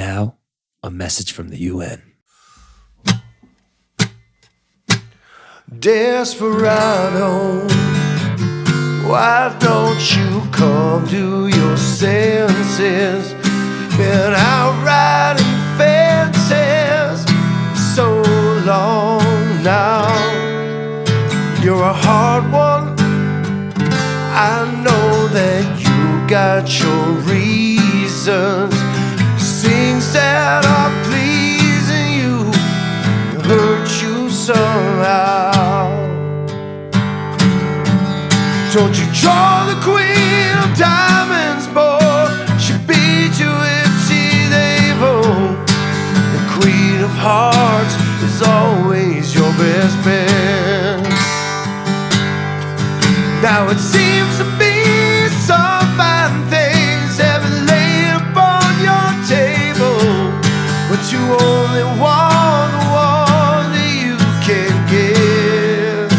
Now, a message from the UN. Desperado, why don't you come to your senses? Been out riding fences so long now. You're a hard one, I know that you got your reasons. Things that are pleasing you hurt you somehow. Don't you draw the queen of diamonds, boy? She beat you if she's able. The queen of hearts is always your best bet. Now it seems to be some fine things have been laid upon your table, but you only want the one that you can get.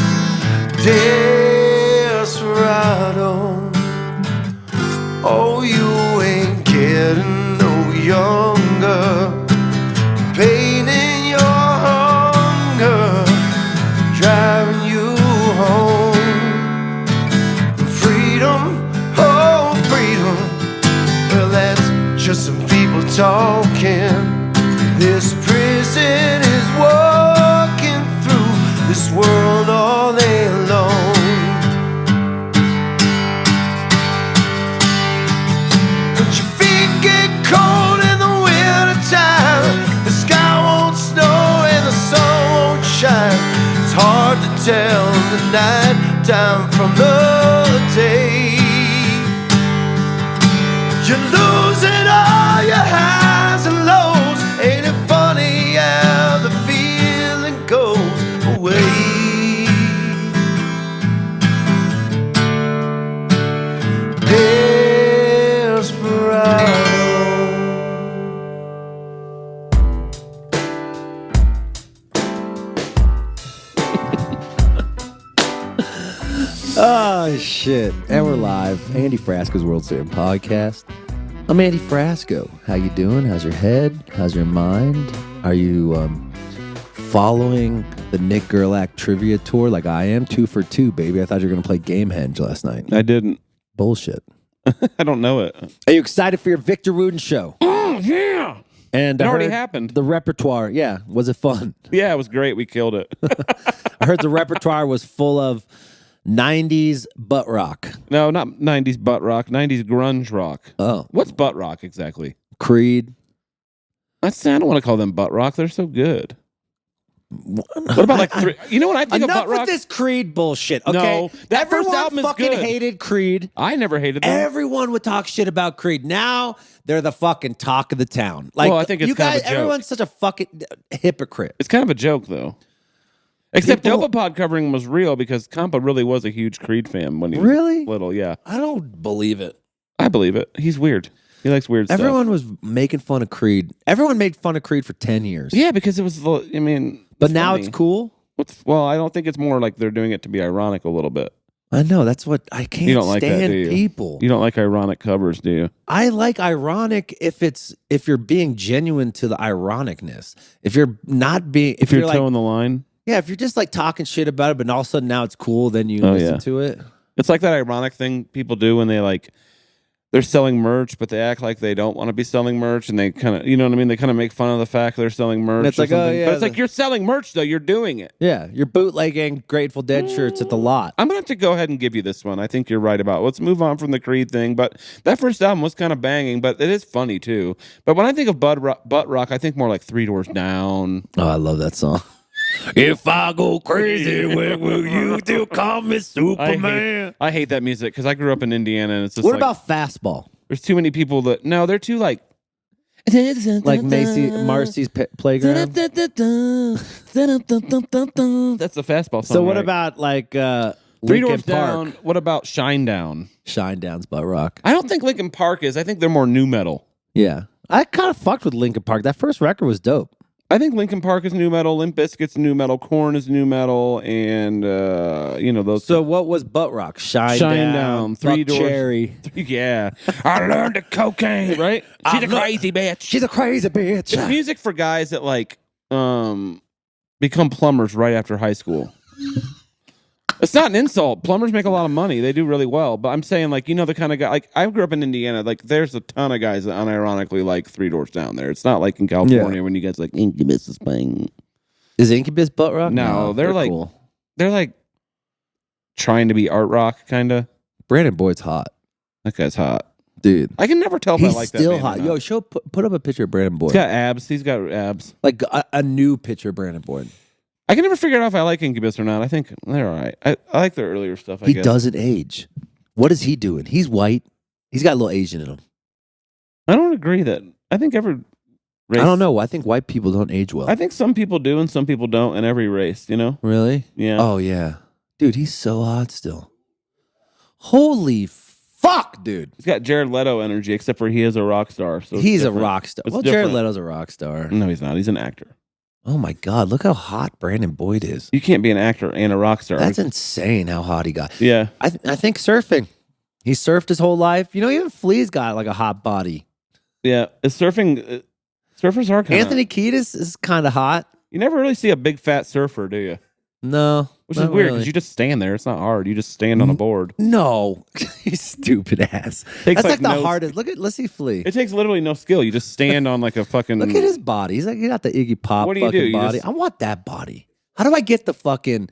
Desperado, oh, you ain't getting no younger. Pain in your hunger driving you home. Freedom, oh freedom, well that's just some people talking. This prison is walking through this world all day long. But your feet get cold in the winter time. The sky won't snow and the sun won't shine. It's hard to tell the night time from the day. You're losing all your highs and lows. Ain't it funny how the feeling goes away? Desperado. Oh, shit. And we're live. Andy Frasco's World Series Podcast. I'm Andy Frasco. How you doing? How's your head? How's your mind? Are you following the Nick Gerlach trivia tour like I am? 2 for 2, baby. I thought you were going to play Gamehenge last night. I didn't. Bullshit. I don't know it. Are you excited for your Victor Rudin show? Oh, yeah. And It I already heard happened. The repertoire, yeah. Was it fun? Yeah, it was great. We killed it. I heard the repertoire was full of 90s butt rock. No, not 90s butt rock, 90s grunge rock. Oh. What's butt rock exactly? Creed. I don't want to call them butt rock. They're so good. What about like you know what I think of butt Enough with rock? this Creed bullshit, okay? No, that first Everyone album is fucking good. hated Creed. I never hated them. Everyone would talk shit about Creed. Now they're the fucking talk of the town. Like, Well, I think it's you kind guys, of a joke. everyone's such a fucking hypocrite. It's kind of a joke though. Except People- Dopapod covering was real because Compa really was a huge Creed fan when he was Really? little. Yeah, I don't believe it. I believe it. He's weird. He likes weird stuff. Everyone was making fun of Creed. Everyone made fun of Creed for 10 years. Yeah, because it was. I mean, But now funny. it's cool. Well, I don't think it's more like they're doing it to be ironic a little bit. I know. That's what I can't You don't like that, stand do you? people. You don't like ironic covers, do you? I like ironic if you're being genuine to the ironicness. If you're not being If you're like, toeing the line, yeah, if you're just like talking shit about it, but all of a sudden now it's cool, then you Oh, listen yeah. to it. it's like that ironic thing people do when they're selling merch, but they act like they don't want to be selling merch, and they kind of, you know what I mean? They kind of make fun of the fact they're selling merch. And it's or like, oh, something. yeah, but it's like you're selling merch though. You're doing it. Yeah, you're bootlegging Grateful Dead shirts at the lot. I'm gonna have to go ahead and give you this one. I think you're right about. Let's move on from the Creed thing. But that first album was kind of banging, but it is funny too. But when I think of butt rock, I think more like Three Doors Down. Oh, I love that song. If I go crazy, where will you still call me Superman? I hate that music because I grew up in Indiana, and it's just What like, about Fastball? there's too many people that they're too like Marcy's Playground? That's the Fastball song. So what right? about like Three Linkin Doors Park? Down? What about Shine Down? Shine Down's butt rock. I don't think Linkin Park is. I think they're more new metal. Yeah. I kind of fucked with Linkin Park. That first record was dope. I think Linkin Park is new metal, Limp Bizkit's new metal, Korn is new metal, and those. So what was butt rock? Shine down, Three Buck Doors. Cherry. Yeah, I learned the cocaine. Right? She's a crazy bitch. She's a crazy bitch. It's music for guys that like become plumbers right after high school. It's not an insult. Plumbers make a lot of money. They do really well. But I'm saying, like, the kind of guy, like, I grew up in Indiana. Like, there's a ton of guys that unironically like Three Doors Down there. It's not like in California when you guys like Incubus is playing. Is Incubus butt rock? No, they're like, cool. They're like trying to be art rock, kind of. Brandon Boyd's hot. That guy's hot. Dude. I can never tell if He's I like that. Still band hot. or not. Yo, put up a picture of Brandon Boyd. He's got abs. He's got abs. Like a new picture of Brandon Boyd. I can never figure out if I like Incubus or not. I think they're all right. I like their earlier stuff, I He guess. doesn't age. What is he doing? He's white. He's got a little Asian in him. I don't agree that. I think every race. I don't know. I think white people don't age well. I think some people do and some people don't in every race, Really? Yeah. Oh, yeah. Dude, he's so hot still. Holy fuck, dude. He's got Jared Leto energy, except for he is a rock star. So He's a different. rock star. It's Well, Jared different. Leto's a rock star. No, he's not. He's an actor. Oh, my God. Look how hot Brandon Boyd is. You can't be an actor and a rock star. That's insane how hot he got. Yeah. I think surfing. He surfed his whole life. Even Flea's got like a hot body. Yeah. Is surfing... surfers are kind of... Anthony Kiedis is kind of hot. You never really see a big fat surfer, do you? No. Which is not weird really. because you just stand there. It's not hard. You just stand on a board. No. You stupid ass. Takes, That's like the no- hardest. Let's see Flea. It takes literally no skill. You just stand on like a fucking... Look at his body. He's got the Iggy Pop What do you fucking do? You body. just- I want that body. How do I get the fucking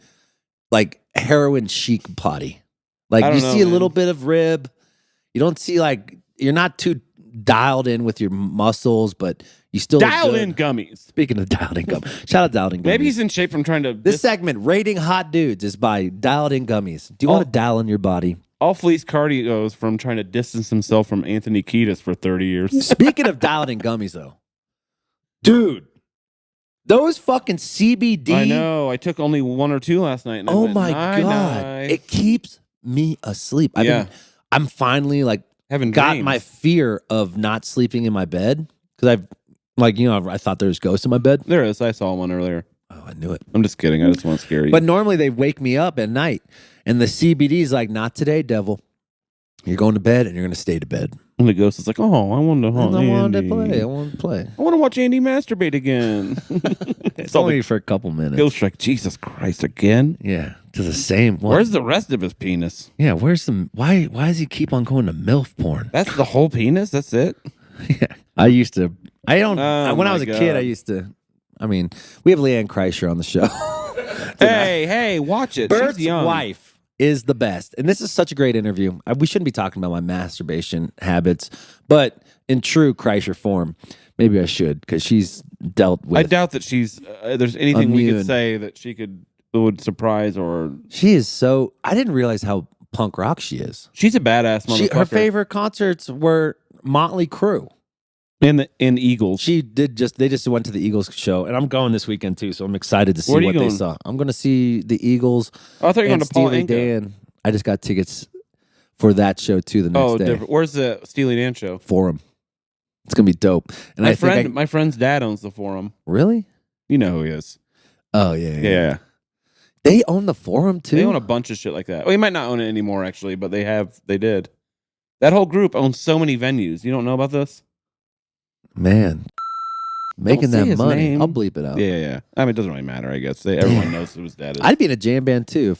like heroin chic body? Like I don't you know, see a man. little bit of rib. You don't see like you're not too dialed in with your muscles, but you still look Dial good. in gummies. Speaking of dialed in gummies, shout out dialed in gummies. Maybe he's in shape from trying to... This segment, rating hot dudes, is by dialed in gummies. Do you Oh. want to dial in your body? All Fleet's cardio is from trying to distance himself from Anthony Kiedis for 30 years. Speaking of dialed in gummies, though, dude, those fucking CBD. I know. I took only one or two last night. And I Oh went, my "Nice, god, nice." it keeps me asleep. I'm finally like Having got dreams. my fear of not sleeping in my bed because I've like I thought there was ghosts in my bed. There is. I saw one earlier. Oh, I knew it. I'm just kidding. I just want to scare you. But normally they wake me up at night, and the CBD is like, not today, devil. You're going to bed, and you're going to stay to bed. and the ghost is like, "Oh, I want to haunt I wanted Andy. to play. I want to play. I want to watch Andy masturbate again." It's only for a couple minutes. Ghost like, Jesus Christ, again? Yeah, to the same one. Where's the rest of his penis? Yeah, where's the why does he keep on going to MILF porn? That's the whole penis? That's it? Yeah. I used to I don't Oh, when I my was a kid God. I used to I mean, we have LeeAnn Kreischer on the show. Hey, watch it. Bert's She's young. wife is the best. And this is such a great interview. We shouldn't be talking about my masturbation habits, but in true Kreischer form, maybe I should because she's dealt with I doubt that there's anything we Immune. could say that would surprise or... She is so I didn't realize how punk rock she is. She's a badass motherfucker. Her favorite concerts were Motley Crue. In Eagles. They just went to the Eagles show, and I'm going this weekend too, so I'm excited to see Where are what you they going? saw. I'm going to see the Eagles Oh, I thought you were going and to Paul Steely Anka. Dan. I just got tickets for that show too the next Oh, day. different. Where's the Steely Dan show? Forum. It's going to be dope. And My friend's dad owns the Forum. Really? You know who he is. Oh yeah, Yeah. They own the Forum too. They own a bunch of shit like that. Well, he might not own it anymore, actually, but they did. That whole group owns so many venues. You don't know about this? Man, making say that his money. name. I'll bleep it out. Yeah. I mean, it doesn't really matter, I guess. Everyone knows who his dad is. I'd be in a jam band too.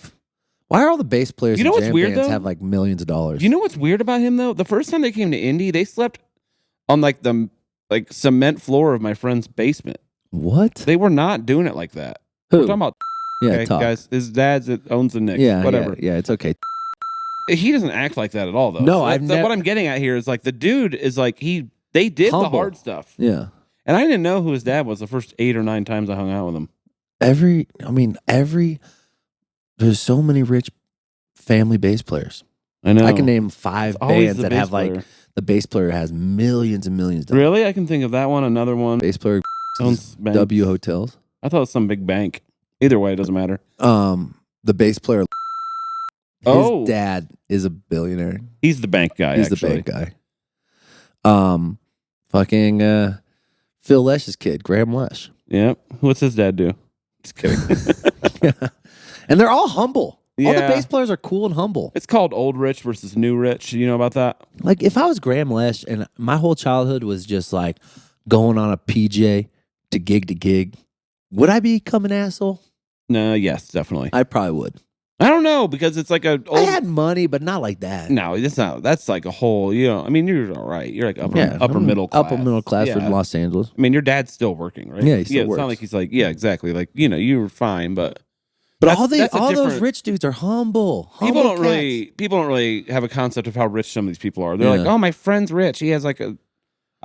Why are all the bass players You know in what's jam weird, bands though? have like millions of dollars? You know what's weird about him, though? The first time they came to Indy, they slept on like the cement floor of my friend's basement. what? They were not doing it like that. Who? We're talking about Yeah, talk. guys. His dad's that owns the Knicks. Yeah, whatever. Yeah, it's okay. He doesn't act like that at all, though. No, So I've that's never- what I'm getting at here is like the dude is like they did the Humble. hard stuff, Yeah. and I didn't know who his dad was the first 8 or 9 times I hung out with him. There's so many rich family bass players. I know. I can name 5 It's always bands the that bass have player. like the bass player has millions and millions of dollars. Really, I can think of that one. Another one Bass player owns banks. W Hotels. I thought it was some big bank. Either way, it doesn't matter. The bass player his Oh. dad is a billionaire. He's the bank guy. He's actually. the bank guy. Fucking Phil Lesh's kid, Graham Lesh. Yep. What's his dad do? Just kidding. And they're all humble. Yeah. All the bass players are cool and humble. It's called old rich versus new rich. You know about that? Like, if I was Graham Lesh and my whole childhood was just like going on a PJ to gig, would I become an asshole? No, yes, definitely. I probably would. I don't know because it's like a old. I had money, but not like that. No, it's not. That's like a whole. I mean, you're all right. You're like upper middle class. Upper middle class Yeah. from Los Angeles. I mean, your dad's still working, right? Yeah, he still It's works. not like he's like, yeah, exactly. Like you were fine, but But that's a all those different- rich dudes are humble. people Humble don't really have a concept of how rich some of these people are. They're Yeah. like, oh, my friend's rich. He has like a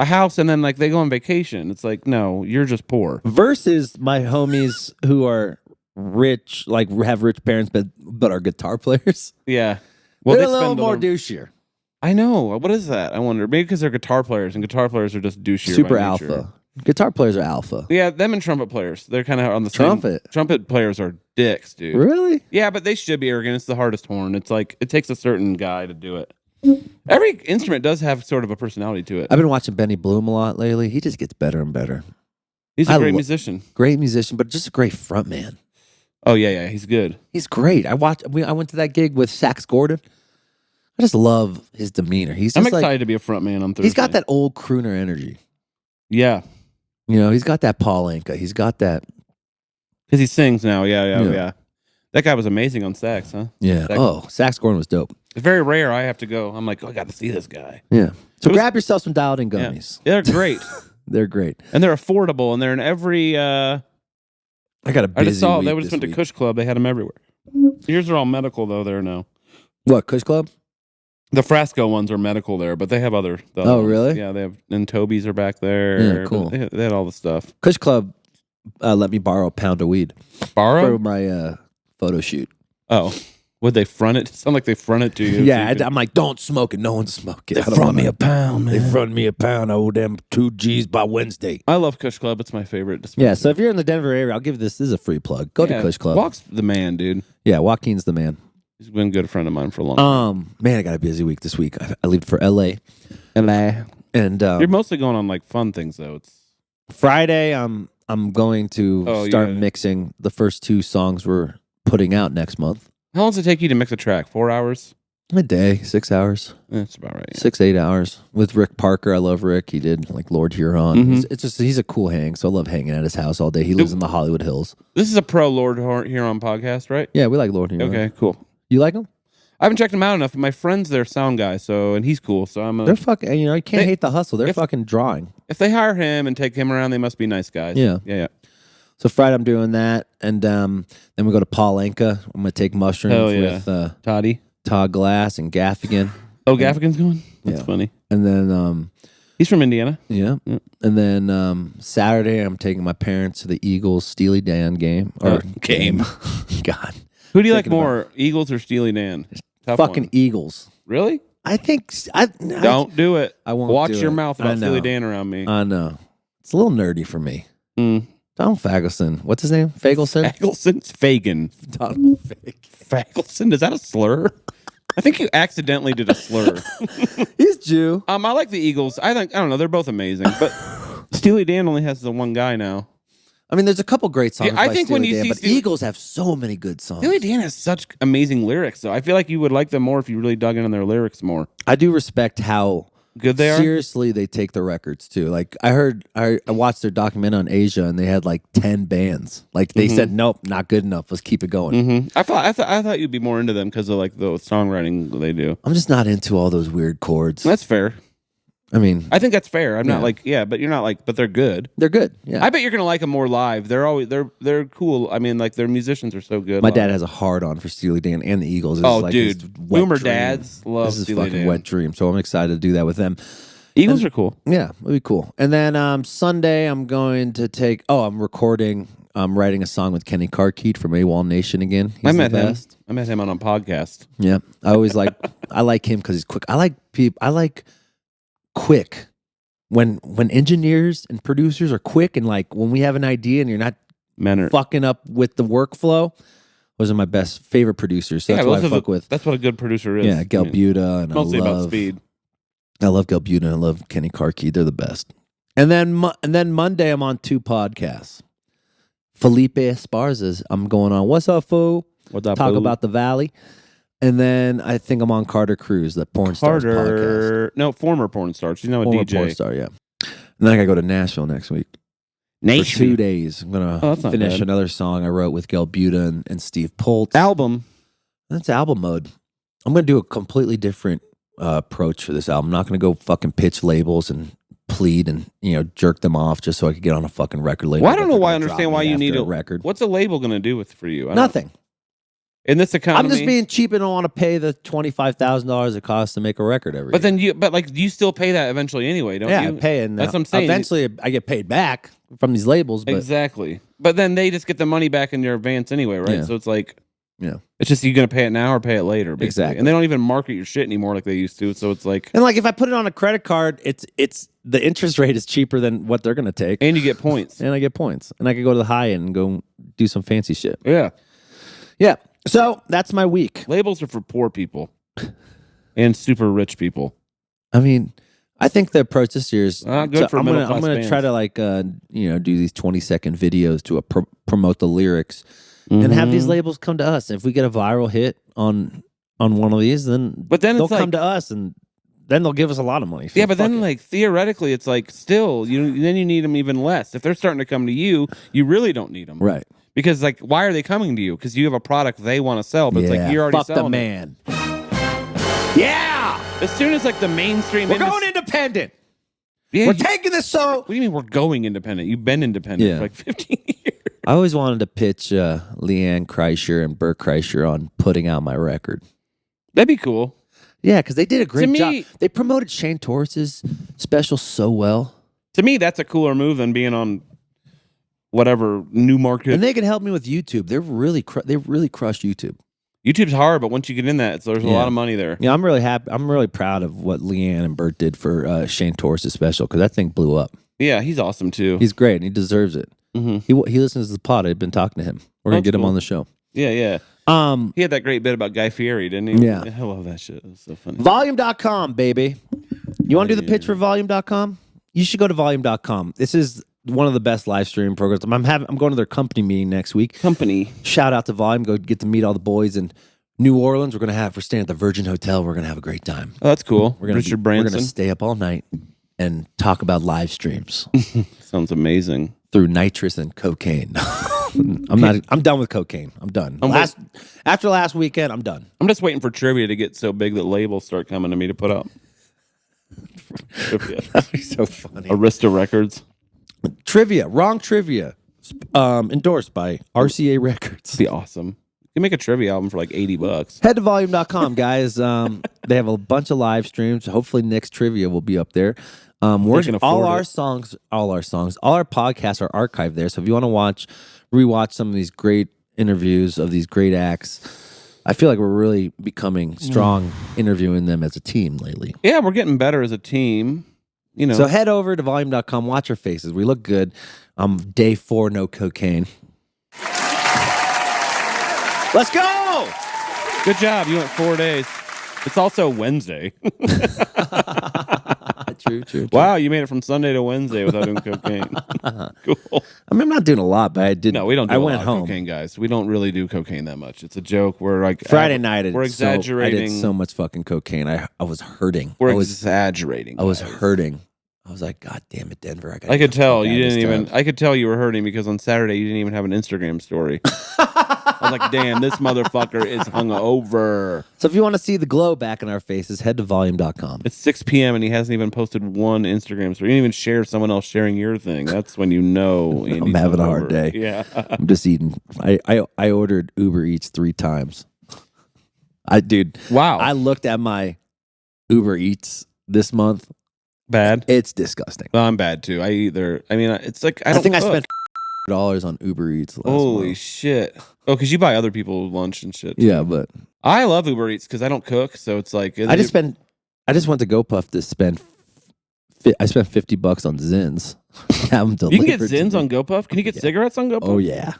house, and then like they go on vacation. It's like, no, you're just poor. Versus my homies who are rich, like have rich parents, but are guitar players. Yeah. Well, They're they a little spend more on- douchier. I know. What is that? I wonder. Maybe because they're guitar players, and guitar players are just douchier. Super by nature. alpha. Guitar players are alpha. Yeah, them and trumpet players. They're kind of on the Trumpet? same. Trumpet players are dicks, dude. Really? Yeah, but they should be arrogant. It's the hardest horn. It's like it takes a certain guy to do it. Every instrument does have sort of a personality to it. I've been watching Benny Bloom a lot lately. He just gets better and better. He's a I great lo- musician. Great musician, but just a great front man. Oh yeah, he's good. He's great. I went to that gig with Sax Gordon. I just love his demeanor. He's I'm just excited like, to be a front man on Thursday. he's got that old crooner energy. Yeah, He's got that Paul Anka. He's got that. because he sings now. Yeah. Yeah. That guy was amazing on sax, huh? Yeah. Sax- Sax Gordon was dope. It's very rare. I have to go. I'm like, I got to see this guy. Yeah. So It was- grab yourself some dialed in Yeah. gummies. They're great, They're great. and they're affordable, and they're in every. I got a busy I just saw week they just this went to week. Kush Club. They had them everywhere. Yours are all medical though. There now. What, Kush Club? The Frasco ones are medical there, but they have the other Oh, ones. really? Yeah, they have, and Toby's are back there. Yeah, cool. They had all the stuff. Kush Club let me borrow a pound of weed Borrow? for my photo shoot. Oh, would they front it? Sound like they front it to you. Yeah, so you can- I'm like, don't smoke it. No one's smoking. They front me a pound, They man. front me a pound. I owe them 2 G's by Wednesday. I love Kush Club. It's my favorite. Yeah, so if you're in the Denver area, I'll give this is a free plug. Go to Yeah, Kush Club. Walk's the man, dude. Yeah, Joaquin's the man. He's been a good friend of mine for a long time. Man, I got a busy week this week. I leave for LA, LA. and You're mostly going on like fun things though. It's Friday I'm going to Oh, start yeah. mixing the first 2 songs we're putting out next month. how long does it take you to mix a track? 4 hours? A day, 6 hours, That's about right. 6-8 hours with Rick Parker. I love Rick. He did like Lord Huron. Mhm. It's just he's a cool hang. So I love hanging at his house all day. He lives in the Hollywood Hills. This is a pro Lord Huron podcast, right? Yeah, we like Lord Huron. Okay, cool. You like him? I haven't checked him out enough. My friend's their sound guy, and he's cool. So They're fucking. You can't They- hate the hustle. They're if- fucking drawing. if they hire him and take him around, they must be nice guys. Yeah. Yeah. So Friday I'm doing that, and then we go to Paul Anka. I'm gonna take mushrooms Hell yeah. with Toddy. Todd Glass and Gaffigan, Oh, Gaffigan's going? That's Yeah. funny. and then He's from Indiana. yeah, and then Saturday I'm taking my parents to the Eagles Steely Dan game or Game. God, Who do you like Thinking about more, Eagles or Steely Dan? Tough fucking one. Eagles. Really? I think Don't do it. I won't Watch do your it. mouth I about Steely know. Dan around me. I know it's a little nerdy for me. Mm. Donald Fagelson. What's his name? Fagelson. Fagelson's Fagan. Donald Fagelson? Is that a slur? I think you accidentally did a slur. He's Jew. I like the Eagles. I don't know. They're both amazing, but Steely Dan only has the one guy now. I mean, there's a couple great songs. Yeah, I by think when Steely you Dan, see but Steely- Eagles have so many good songs. Steely Dan has such amazing lyrics, though. I feel like you would like them more if you really dug into their lyrics more. I do respect how Good they are. seriously they take the records too. Like I watched their documentary on Asia, and they had like 10 bands. Like they said, nope, not good enough. Let's keep it going. Mm-hmm. I thought you'd be more into them because of like the songwriting they do. I'm just not into all those weird chords. That's fair. I mean, I think that's fair. I'm not Yeah. like but you're not like, but they're good. they're good. Yeah. I bet you're gonna like them more live. They're cool. I mean, like their musicians are so good. My live. dad has a hard on for Steely Dan and the Eagles. This Oh, is like dude, his wet Boomer dream. dads love This is Steely fucking Dan. wet dream. So I'm excited to do that with them. Eagles are cool. Yeah, it'll be cool. And then Sunday, I'm going to take. Oh, I'm recording. I'm writing a song with Kenny Carkeet from AWOL Nation again. He's I met the him. best. I met him on a podcast. Yeah, I always like. I like him because he's quick. I like people. I like quick. When engineers and producers are quick, and like when we have an idea and you're not Men are fucking up with the workflow, those are my best favorite producers. So that's what those I are fuck with. That's what a good producer is. Yeah, Gel Buda, and Mostly I love about speed. I love Gel Buda and I love Kenny Carkeet. They're the best. And then Monday, I'm on 2 podcasts. Felipe Esparza's I'm going on What's Up, Fool? What's up, Talk fool? about the Valley. And then I think I'm on Carter Cruz, the Porn Stars podcast. No, former porn star. She's now a Former DJ. porn star, yeah. And then I got to go to Nashville next week. For 2 days. I'm going that's to not finish bad. another song I wrote with Gail Buda and Steve Poltz. Album. That's album mode. I'm going to do a completely different approach for this album. I'm not going to go fucking pitch labels and plead and jerk them off just so I could get on a fucking record label. Well, I don't that know they're why I gonna understand drop why me you after need a record. What's a label going to do with for you? Nothing. In this economy, I'm just being cheap and don't want to pay the $25,000 it costs to make a record every But year. then you still pay that eventually anyway, don't Yeah, you? I pay and That's what I'm saying. Eventually, I get paid back from these labels. But Exactly. But then they just get the money back in your advance anyway, right? Yeah. So it's like, yeah, it's just you going to pay it now or pay it later, basically. Exactly. And they don't even market your shit anymore like they used to. So it's like, and like if I put it on a credit card, it's the interest rate is cheaper than what they're gonna take, and you get points. and I get points, and I can go to the high end and go do some fancy shit. Yeah. Yeah. So that's my week. Labels are for poor people and super rich people. I mean, I think the approach this year is Good for I'm middle gonna, class I'm gonna bands. try to like do these 20-second videos to promote the lyrics and have these labels come to us. If we get a viral hit on one of these, then But then they'll it's like, come to us and then they'll give us a lot of money. yeah, but then like theoretically, it's like still then you need them even less. If they're starting to come to you, you really don't need them, right. Because like, why are they coming to you? Because you have a product they want to sell, but it's like you're already fuck the selling it. man. Yeah, As soon as like the mainstream, we're going independent. Yeah, We're taking this so. What do you mean we're going independent? You've been independent Yeah. for like 15 years. I always wanted to pitch LeeAnn Kreischer and Bert Kreischer on putting out my record. That'd be cool. Yeah, because they did a great To me- job. They promoted Shane Torres's special so well. To me, that's a cooler move than being on whatever new market. And they can help me with YouTube. They really crushed YouTube. YouTube's hard, but once you get in that, there's a Yeah. lot of money there. Yeah, I'm really happy. I'm really proud of what LeeAnn and Bert did for Shane Torres's special because that thing blew up. Yeah, he's awesome too. He's great and he deserves it. Mhm. He listens to the pod. I've been talking to him. We're gonna That's get him cool. on the show. Yeah, yeah. He had that great bit about Guy Fieri, didn't he? Yeah. I love that shit. It's so funny. Volume.com, baby. You want to do the pitch for Volume.com? You should go to Volume.com. This is one of the best live streaming programs. I'm going to their company meeting next week. Company. Shout out to Volume. Go get to meet all the boys in New Orleans. We're staying at the Virgin Hotel. We're gonna have a great time. Oh, that's cool. We're Richard gonna Branson. stay up all night and talk about live streams Sounds amazing. through nitrous and cocaine. I'm done with cocaine. I'm done. After last weekend, I'm done. I'm just waiting for trivia to get so big that labels start coming to me to put out. Trivia. That'd be so funny. Arista Records. Trivia, wrong trivia. Endorsed by RCA Records. Be awesome. You can make a trivia album for like $80. Head to volume.com, guys. They have a bunch of live streams. Hopefully, next trivia will be up there. All can afford our it. songs, all our podcasts are archived there. So if you want to rewatch some of these great interviews of these great acts, I feel like we're really becoming strong interviewing them as a team lately. Yeah, we're getting better as a team. You know. So head over to volume.com, watch our faces. We look good. Day 4, no cocaine. Let's go! Good job. You went 4 days. It's also Wednesday. True. Wow, you made it from Sunday to Wednesday without doing cocaine. Cool. I mean, I'm not doing a lot, but I did. No, we don't do I a went lot home. of cocaine, guys. We don't really do cocaine that much. It's a joke. We're like Friday night. We're I exaggerating. did so much fucking cocaine. I was hurting. We're I was exaggerating. I was guys. hurting. I was like, God damn it, Denver! I could tell you didn't even. I could tell you were hurting because on Saturday you didn't even have an Instagram story. I was like, damn, this motherfucker is hungover. So if you want to see the glow back in our faces, head to volume.com. It's 6 p.m. and he hasn't even posted one Instagram story. You didn't even share someone else sharing your thing. That's when you know Andy's I'm having a hard hungover. day. Yeah. I'm just eating. I ordered Uber Eats 3 times. Wow. I looked at my Uber Eats this month. Bad. It's disgusting. Well, I'm bad too. It's like I I don't think I cook. spent $100 on Uber Eats last Holy month. shit. Oh, because you buy other people lunch and shit. Yeah, but I love Uber Eats because I don't cook, so it's like I just went to GoPuff to spend. I spent $50 on Zins. Have them you can get delivered to Zins me. on GoPuff. Can you get cigarettes on GoPuff? Oh yeah,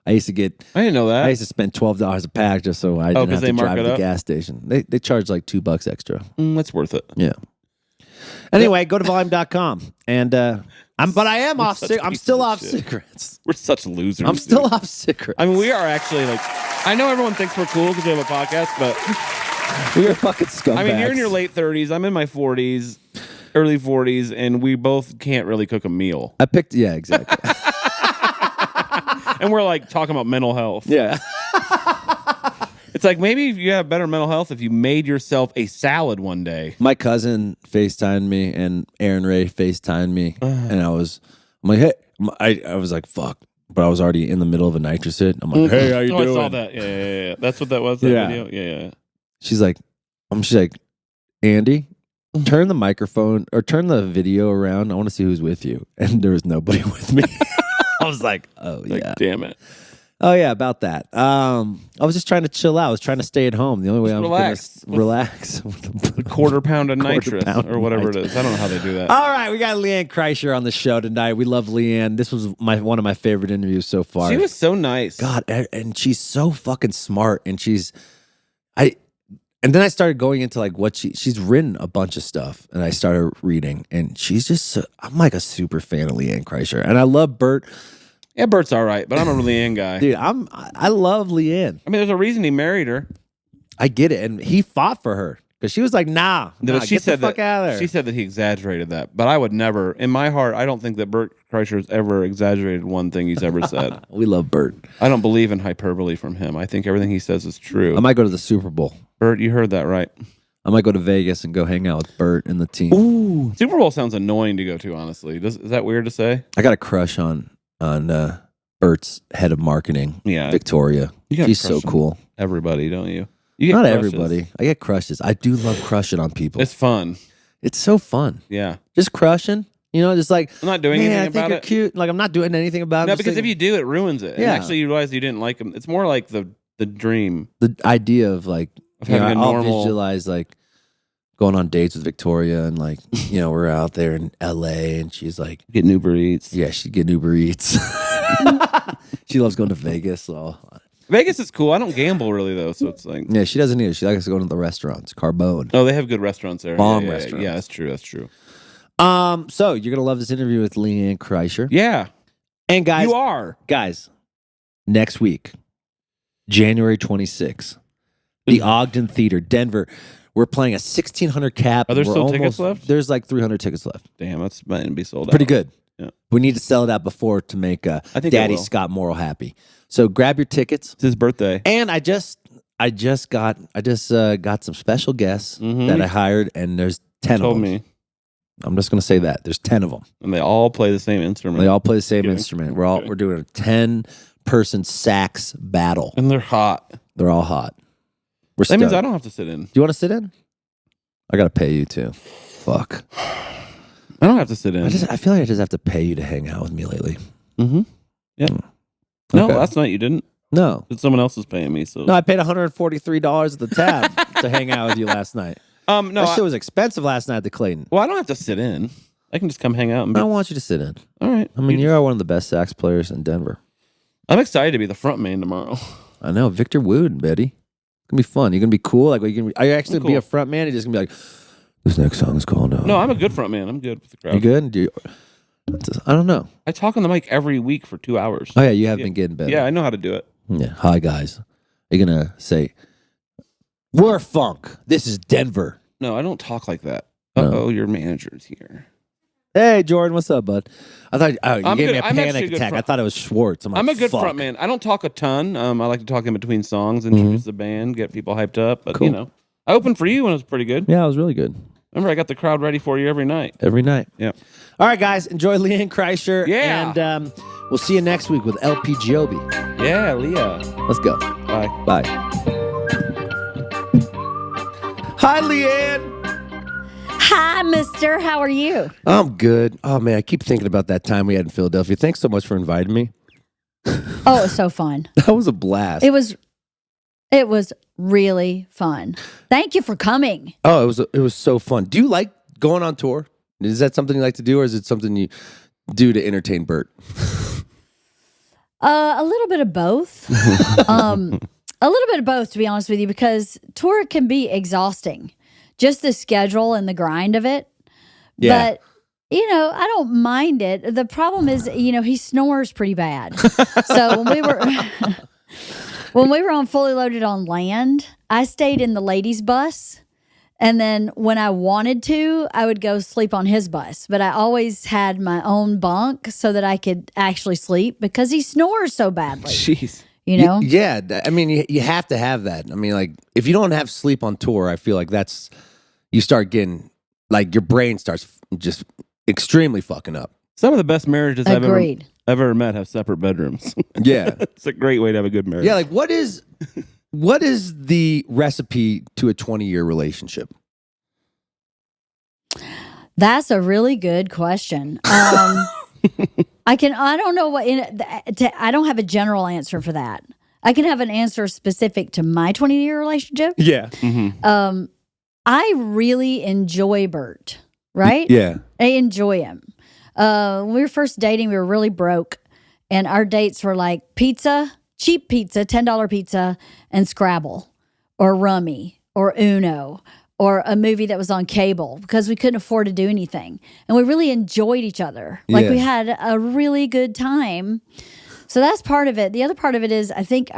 I used to I didn't know that. spend $12 a pack just so I didn't have 'cause they to mark drive it to the up? gas station. They charge like $2 extra. That's worth it. Yeah. Anyway, go to volume.com and But I am off. such I'm pieces still of off shit. cigarettes. We're such losers. I'm still dude. off cigarettes. I mean, we are actually like. I know everyone thinks we're cool because we have a podcast, but We are fucking scumbags. I mean, you're in your late 30s. I'm in my 40s, early 40s, and we both can't really cook a meal. Yeah, exactly. And we're like talking about mental health. Yeah. It's like maybe you have better mental health if you made yourself a salad one day. My cousin FaceTimed me and Aaron Ray FaceTimed me. And I'm like, hey, I was like, fuck. But I was already in the middle of a nitrous hit. I'm like, hey, how you doing? I saw that. Yeah. That's what that was, that video? Yeah. She's like, Andy, turn the microphone or turn the video around. I want to see who's with you. And there was nobody with me. I was like, oh, Like, yeah. damn it. Oh, yeah, about that. I was just trying to chill out. I was trying to stay at home. The only way I'm going to relax. A quarter pound of nitrous pound or whatever nitrous. it is. I don't know how they do that. All right, we got LeeAnn Kreischer on the show tonight. We love LeeAnn. This was one of my favorite interviews so far. She was so nice. God, and she's so fucking smart. And and then I started going into like what she's written a bunch of stuff, and I started reading, and she's just I'm like a super fan of LeeAnn Kreischer, and I love Bert. Yeah, Bert's all right, but I'm a LeeAnn guy. Dude, I love LeeAnn. I mean, there's a reason he married her. I get it, and he fought for her because she was like, "Nah, She get said the fuck out of there." She said that he exaggerated that, but I would never. In my heart, I don't think that Bert Kreischer has ever exaggerated one thing he's ever said. We love Bert. I don't believe in hyperbole from him. I think everything he says is true. I might go to the Super Bowl. Bert, you heard that right. I might go to Vegas and go hang out with Bert and the team. Ooh, Super Bowl sounds annoying to go to. Honestly, is that weird to say? I got a crush on Bert's head of marketing, Yeah, Victoria. You got a She's so crush on cool. Everybody, don't you? You get Not crushes. everybody. I get crushes. I do love crushing on people. It's fun. It's so fun. Yeah, Just crushing. You know, just like I'm not doing man, anything I think about you're it. cute. Like I'm not doing anything about it. No, I'm just because if thinking- you do, it ruins it. And Yeah. actually, you realize you didn't like him. It's more like the dream. the idea of like Of you know, having a I'll normal- visualize like going on dates with Victoria and like you know we're out there in LA and she's like Get Uber Eats. yeah she'd get Uber Eats. She loves going to Vegas. So Vegas is cool. I don't gamble really though, so it's like yeah, she doesn't either. She likes to go to the restaurants. Carbone. oh, they have good restaurants there. Bomb Yeah, restaurants. Yeah, that's true. That's true. So you're gonna love this interview with LeeAnn Kreischer. Yeah, And you are. guys, next week, January 26th, the Ogden Theater, Denver. We're playing a 1,600 cap. Are there We're still tickets left? There's like 300 tickets left. Damn, that's might be sold out. Pretty good. Yeah. We need to sell it out before to make think it Daddy will. Scott Morrill happy. So grab your tickets. It's his birthday. And I just got some special guests that I hired, and there's 10 Told of them. me, I'm just gonna say that there's 10 of them. and they all play the same instrument. They all play the same Kidding. instrument. Kidding. We're doing a 10-person sax battle. and they're hot. They're all hot. We're That means stoked. I don't have to sit in. Do you want to sit in? I gotta pay you too. Fuck. I don't have to sit in. I feel like I just have to pay you to hang out with me lately. Mm-hmm. Yeah. No, Okay. last night you didn't. No. Someone else is paying me. So No, I paid $143 at the tab to hang out with you last night. no. That shit was expensive last night at the Clayton. Well, I don't have to sit in. I can just come hang out and I be. don't want you to sit in. All right. I mean, you are one of the best sax players in Denver. I'm excited to be the front man tomorrow. I know. Victor Wood, Betty. It's gonna be fun. You're gonna be cool. Like, are you actually gonna be cool. a front man? You're just gonna be like, this next song is called. No, I'm a good front man. I'm good with the crowd. You good? I don't know. I talk on the mic every week for 2 hours. Oh yeah, you have been getting better. Yeah, I know how to do it. Yeah. Hi guys. You're gonna say, we're funk. This is Denver. No, I don't talk like that. No. Uh-oh, your manager's here. Hey Jordan, what's up, bud? I thought you I'm gave good. me a I'm actually a panic good attack. I front- thought it was Schwartz. I'm I'm a good fuck. front man. I don't talk a ton. I like to talk in between songs, introduce the band, get people hyped up. But Cool. you know, I opened for you and it was pretty good. Yeah, it was really good. Remember, I got the crowd ready for you every night. Every night. Yeah. All right, guys. Enjoy LeeAnn Kreischer. Yeah. And we'll see you next week with LP Joby. Yeah, Leah. Let's go. Bye. Bye. Hi, LeeAnn. Hi, mister. How are you? I'm good. Oh, man. I keep thinking about that time we had in Philadelphia. Thanks so much for inviting me. Oh, it was so fun. That was a blast. It was really fun. Thank you for coming. Oh, it was so fun. Do you like going on tour? Is that something you like to do, or is it something you do to entertain Bert? A little bit of both. A little bit of both, to be honest with you, because tour can be exhausting. Just the schedule and the grind of it. Yeah. But I don't mind it. The problem is, he snores pretty bad. So when we were on Fully Loaded on land, I stayed in the ladies' bus. And then when I wanted to, I would go sleep on his bus. But I always had my own bunk so that I could actually sleep because he snores so badly. Jeez. Yeah, I mean, you have to have that. I mean, like, if you don't have sleep on tour, I feel like you start getting, like, your brain starts just extremely fucking up. Some of the best marriages Agreed. I've ever met have separate bedrooms. Yeah. It's a great way to have a good marriage. Yeah, like, what is the recipe to a 20-year relationship? That's a really good question. I don't know I don't have a general answer for that. I can have an answer specific to my 20-year relationship. Yeah. I really enjoy Bert, right? Yeah. I enjoy him. When we were first dating, we were really broke, and our dates were like pizza, cheap pizza, $10 pizza, and Scrabble, or Rummy, or Uno, or a movie that was on cable because we couldn't afford to do anything. And we really enjoyed each other. Like, we had a really good time. So that's part of it. The other part of it is, I think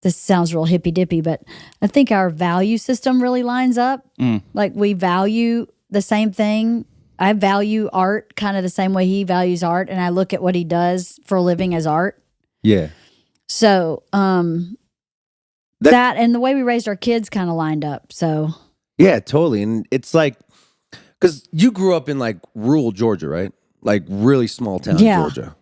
this sounds real hippy-dippy, but I think our value system really lines up. Like, we value the same thing. I value art kind of the same way he values art, and I look at what he does for a living as art. Yeah. So, that and the way we raised our kids kind of lined up. So, yeah, totally. And it's like, because you grew up in, like, rural Georgia, right? Like, really small town Georgia.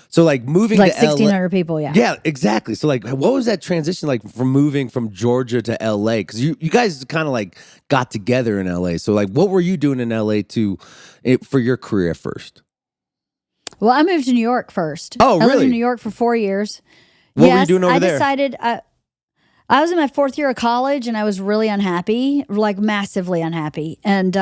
So, like, moving like to LA, 1,600 people, yeah. Yeah, exactly. So, like, what was that transition like from moving from Georgia to LA? Because you guys kind of, like, got together in LA. So, like, what were you doing in LA for your career at first? Well, I moved to New York first. Oh, I lived really? in New York for 4 years. What were you doing over there? I decided I was in my 4th year of college, and I was really unhappy, like massively unhappy. And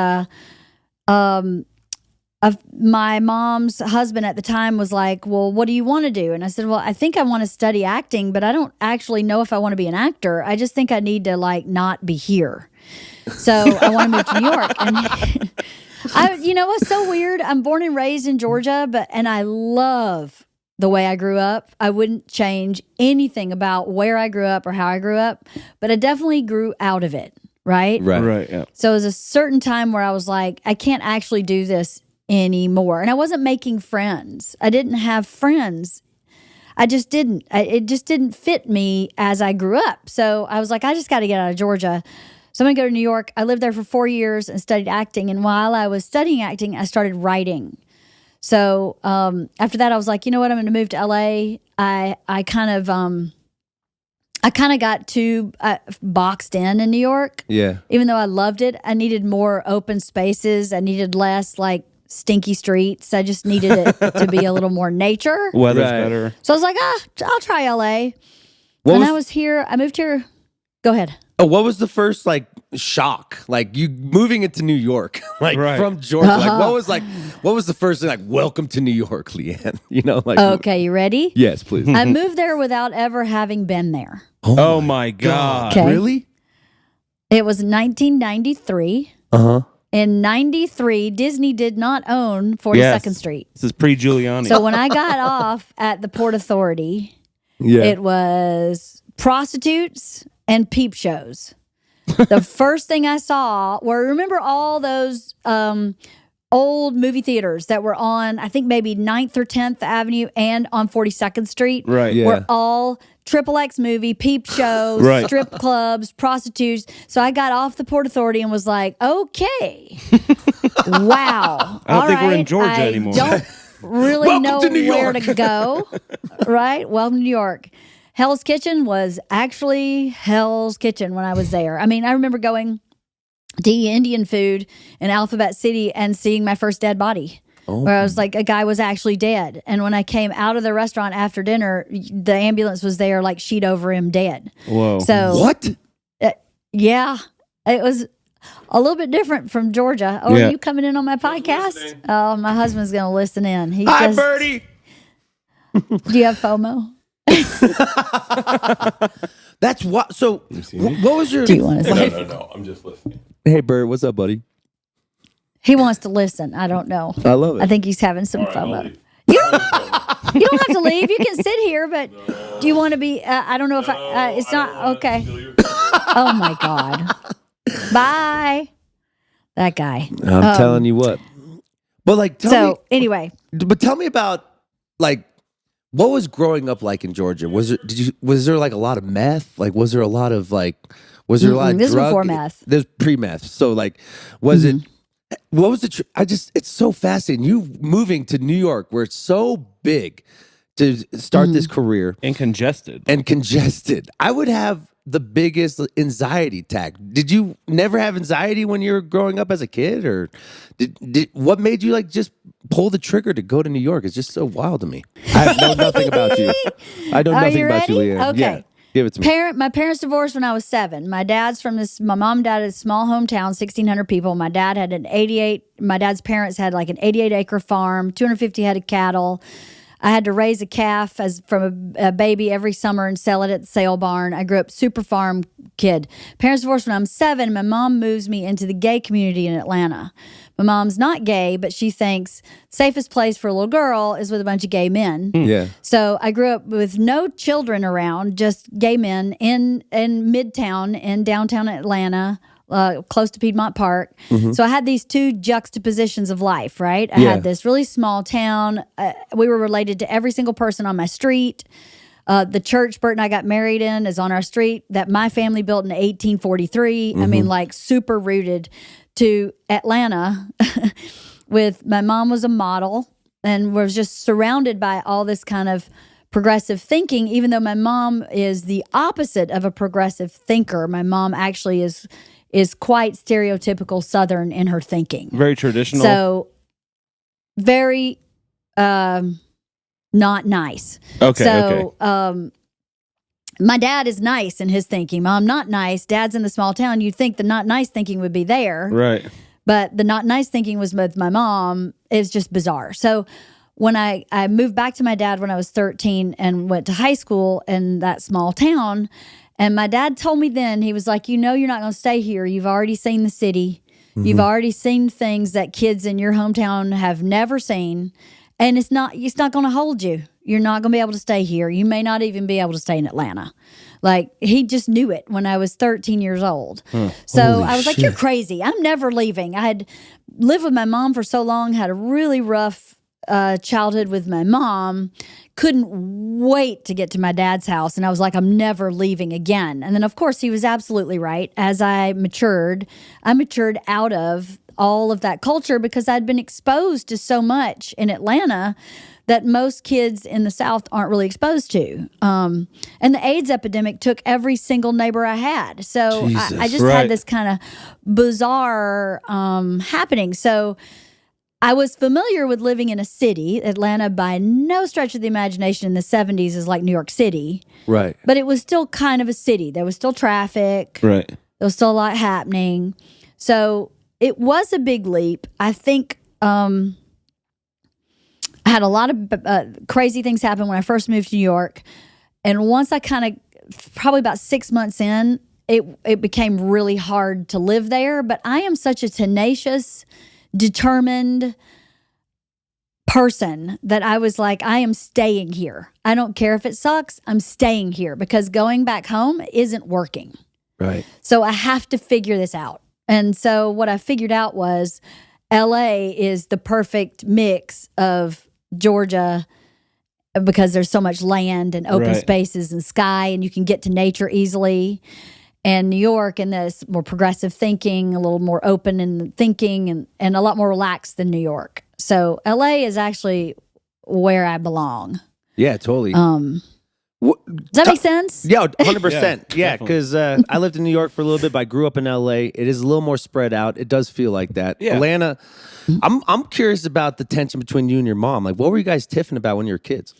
my mom's husband at the time was like, well, what do you want to do? And I said, well, I think I want to study acting, but I don't actually know if I want to be an actor. I just think I need to, like, not be here. So I want to move to New York. And it's so weird. I'm born and raised in Georgia, and I love the way I grew up. I wouldn't change anything about where I grew up or how I grew up, but I definitely grew out of it, right? Right, yeah. So it was a certain time where I was like, I can't actually do this anymore. And I wasn't making friends. I didn't have friends. I just didn't. It just didn't fit me as I grew up. So I was like, I just got to get out of Georgia. So I'm going to go to New York. I lived there for 4 years and studied acting. And while I was studying acting, I started writing. So after that, I was like, you know what? I'm going to move to LA. I kind of got too boxed in New York. Yeah. Even though I loved it, I needed more open spaces. I needed less, like, stinky streets. I just needed it to be a little more nature. Weather's better. So I was like, I'll try LA. I moved here. Go ahead. Oh, what was the first, like, shock? Like, you moving into New York, like, from Georgia. Like, what was the first thing, like, welcome to New York, LeeAnn? Like. Okay, you ready? Yes, please. I moved there without ever having been there. Oh my God. Okay. Really? It was 1993. Uh-huh. In 93, Disney did not own 42nd Street. This is pre-Giuliani. So when I got off at the Port Authority, it was prostitutes and peep shows. The first thing I saw remember all those old movie theaters that were on, I think maybe 9th or 10th Avenue and on 42nd Street? Right, yeah. Were all XXX movie, peep shows, strip clubs, prostitutes. So I got off the Port Authority and was like, okay, wow. I don't think we're in Georgia anymore. I don't really know where to go. Right? Welcome to New York. Hell's Kitchen was actually Hell's Kitchen when I was there. I mean, I remember going to eat Indian food in Alphabet City and seeing my first dead body. Where I was like, a guy was actually dead. And when I came out of the restaurant after dinner, the ambulance was there, like, sheet over him dead. Whoa. So what? Yeah. It was a little bit different from Georgia. Oh, are you coming in on my podcast? Oh, my husband's going to listen in. Hi, Birdie. Do you have FOMO? That's what. So, what was your? Do you want to say? No. I'm just listening. Hey, Bert, what's up, buddy? He wants to listen. I don't know. I love it. I think he's having some fun. You don't have to leave. You can sit here, but do you want to be? I don't know if it's not okay. Oh my God! Bye. That guy. I'm telling you what. But like, anyway, but tell me about like what was growing up like in Georgia? Was there like a lot of meth? Like, was there a lot of like? Was there a lot of this drug? was before meth. There's pre-meth. So like, was it? What was the? It's so fascinating. You moving to New York, where it's so big, to start this career And congested. I would have the biggest anxiety attack. Did you never have anxiety when you were growing up as a kid, or did what made you like just pull the trigger to go to New York? It's just so wild to me. I know nothing about you. I know nothing about you, LeeAnn. Okay. Yeah, give it to me. My parents divorced when I was 7. My mom and dad had a small hometown, 1,600 people. My dad's parents had like an 88-acre farm, 250 head of cattle. I had to raise a calf from a baby every summer and sell it at the sale barn. I grew up super farm kid. Parents divorced when I'm 7. My mom moves me into the gay community in Atlanta. My mom's not gay, but she thinks safest place for a little girl is with a bunch of gay men. Yeah. So I grew up with no children around, just gay men in Midtown in downtown Atlanta. Close to Piedmont Park. So I had these two juxtapositions of life, right? I had this really small town. We were related to every single person on my street. The church Bert and I got married in is on our street that my family built in 1843. I mean, like super rooted to Atlanta with my mom was a model and was just surrounded by all this kind of progressive thinking, even though my mom is the opposite of a progressive thinker. My mom actually is quite stereotypical Southern in her thinking. Very traditional. So very not nice. Okay. My dad is nice in his thinking. Mom, not nice. Dad's in the small town. You'd think the not nice thinking would be there. Right. But the not nice thinking was with my mom. It's just bizarre. So when I moved back to my dad when I was 13 and went to high school in that small town, and my dad told me then, he was like, you're not going to stay here. You've already seen the city. You've already seen things that kids in your hometown have never seen. And it's not going to hold you. You're not going to be able to stay here. You may not even be able to stay in Atlanta. Like, he just knew it when I was 13 years old. So Holy I was like, shit. you're crazy. I'm never leaving. I had lived with my mom for so long, had a really rough childhood with my mom, couldn't wait to get to my dad's house. And I was like, I'm never leaving again. And then, of course, he was absolutely right. As I matured out of all of that culture because I'd been exposed to so much in Atlanta that most kids in the South aren't really exposed to. And the AIDS epidemic took every single neighbor I had. So I just had this kind of bizarre happening. So I was familiar with living in a city. Atlanta, by no stretch of the imagination in the 70s, is like New York City. Right. But it was still kind of a city. There was still traffic. Right. There was still a lot happening. So it was a big leap. I think I had a lot of crazy things happen when I first moved to New York. And once I probably about 6 months in, it became really hard to live there. But I am such a tenacious, determined person that I was like, I am staying here. I don't care if it sucks. I'm staying here because going back home isn't working. Right. So I have to figure this out. And so what I figured out was LA is the perfect mix of Georgia because there's so much land and open spaces and sky and you can get to nature easily. And New York and this more progressive thinking, a little more open in thinking and a lot more relaxed than New York. So LA is actually where I belong. Yeah, totally. Does that make sense? Yeah, 100%. Yeah, definitely. because I lived in New York for a little bit, but I grew up in LA. It is a little more spread out. It does feel like that. Yeah. Atlanta, I'm curious about the tension between you and your mom. Like, what were you guys tiffing about when you were kids?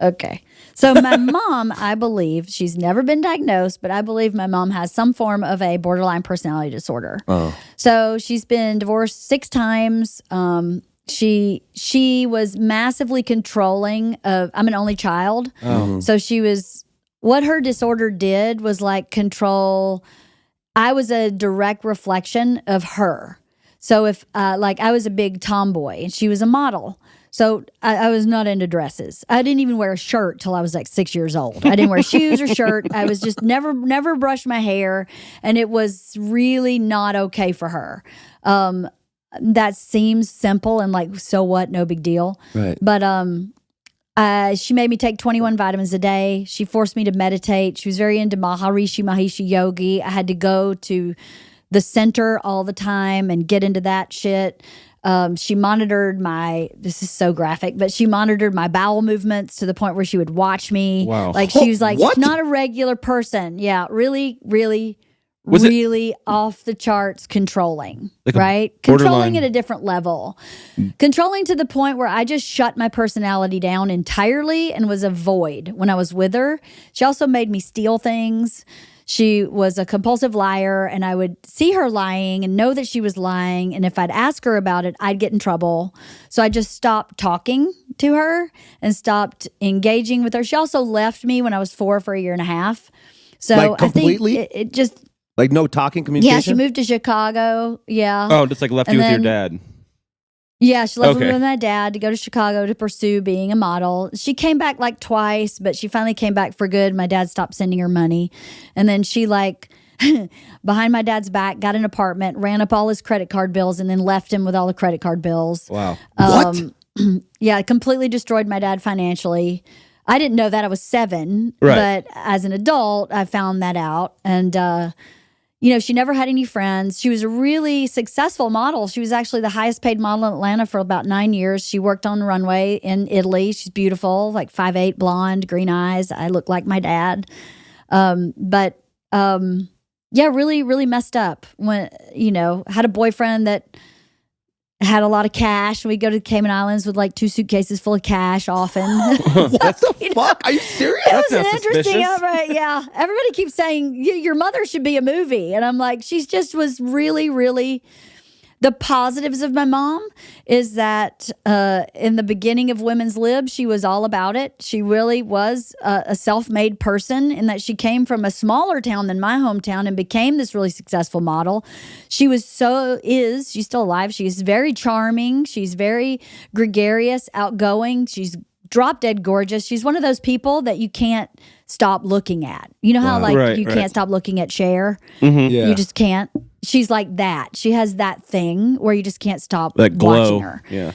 Okay. So my mom, I believe, she's never been diagnosed, but I believe my mom has some form of a borderline personality disorder. Oh. So she's been divorced 6 times. She was massively controlling of, I'm an only child. So what her disorder did was like control. I was a direct reflection of her. So if like I was a big tomboy and she was a model, so I was not into dresses. I didn't even wear a shirt till I was like 6 years old. I didn't wear shoes or shirt. I was just never brushed my hair, and it was really not okay for her. That seems simple and like, so what? No big deal. Right. But she made me take 21 vitamins a day. She forced me to meditate. She was very into Maharishi yogi. I had to go to the center all the time and get into that shit. She monitored this is so graphic, but she monitored my bowel movements to the point where she would watch me. Wow. Like she was like, What? not a regular person. Yeah, really, really, Was it- really off the charts controlling, Like a right? borderline- Controlling at a different level. Controlling to the point where I just shut my personality down entirely and was a void when I was with her. She also made me steal things. She was a compulsive liar, and I would see her lying and know that she was lying. And if I'd ask her about it, I'd get in trouble. So I just stopped talking to her and stopped engaging with her. She also left me when I was 4 for a year and a half. So Like, completely? I think it just, Like no talking communication? yeah, she moved to Chicago. Yeah. Oh, just like left And you with your then- dad. Yeah, she left me Okay. with my dad to go to Chicago to pursue being a model. She came back like twice, but she finally came back for good. My dad stopped sending her money. And then she like behind my dad's back, got an apartment, ran up all his credit card bills, and then left him with all the credit card bills. Wow. What? Yeah, it completely destroyed my dad financially. I didn't know that. I was 7, Right. but as an adult, I found that out. And she never had any friends. She was a really successful model. She was actually the highest paid model in Atlanta for about 9 years. She worked on the runway in Italy. She's beautiful, like 5'8", blonde, green eyes. I look like my dad. Yeah, really, really messed up when, had a boyfriend that had a lot of cash. We go to the Cayman Islands with like 2 suitcases full of cash often. What the fuck? Are you serious? It was That's not interesting. suspicious. Right? Yeah. Everybody keeps saying your mother should be a movie. And I'm like, she's just was really, really. The positives of my mom is that in the beginning of Women's Lib, she was all about it. She really was a self-made person in that she came from a smaller town than my hometown and became this really successful model. She's still alive. She's very charming. She's very gregarious, outgoing. She's drop dead gorgeous. She's one of those people that you can't stop looking at. You know how like Right, you right. can't stop looking at Cher? Yeah. You just can't. She's like that. She has that thing where you just can't stop That glow. watching her. Yeah.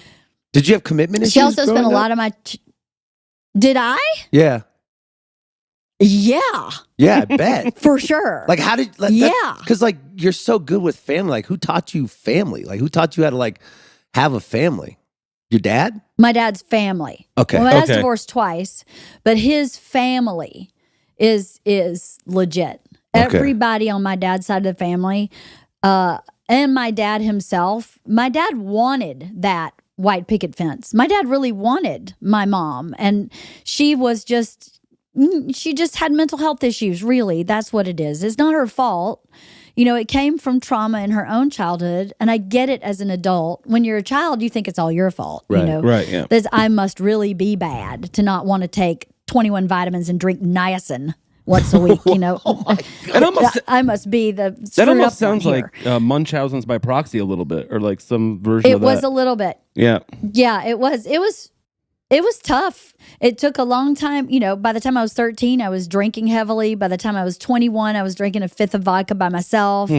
Did you have commitment issues? She also spent a growing lot up? of my. Did I? Yeah. Yeah, Yeah, I bet. for sure. Like, how did? Like, Yeah. Because like you're so good with family. Like, who taught you family? Like, who taught you how to like have a family? Your dad? My dad's family. Okay. Well, my dad's Okay. divorced twice, but his family is legit. Okay. Everybody on my dad's side of the family, and my dad himself. My dad wanted that white picket fence. My dad really wanted my mom, and she just had mental health issues. Really, that's what it is. It's not her fault. It came from trauma in her own childhood, and I get it as an adult. When you're a child, you think it's all your fault. Right, right, yeah. That I must really be bad to not want to take 21 vitamins and drink niacin once a week. It almost, I must be the that screwed almost up one sounds like here. Munchausen's by proxy a little bit, or like some version It of that. was a little bit. Yeah. Yeah, it was tough. It took a long time. By the time I was 13, I was drinking heavily. By the time I was 21, I was drinking a 5th of vodka by myself.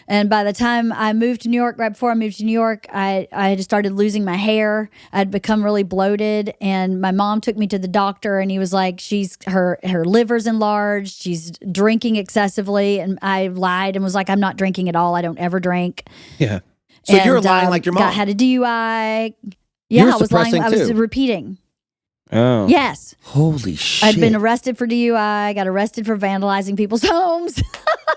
And by the time I moved to New York, right before I moved to New York, I had started losing my hair. I'd become really bloated, and my mom took me to the doctor, and he was like, her liver's enlarged. She's drinking excessively. And I lied and was like, I'm not drinking at all. I don't ever drink. Yeah. So you're lying like your mom. Had a DUI. You Yeah, were I was lying. suppressing I was too. repeating. Oh. Yes. Holy shit! I'd been arrested for DUI. Got arrested for vandalizing people's homes.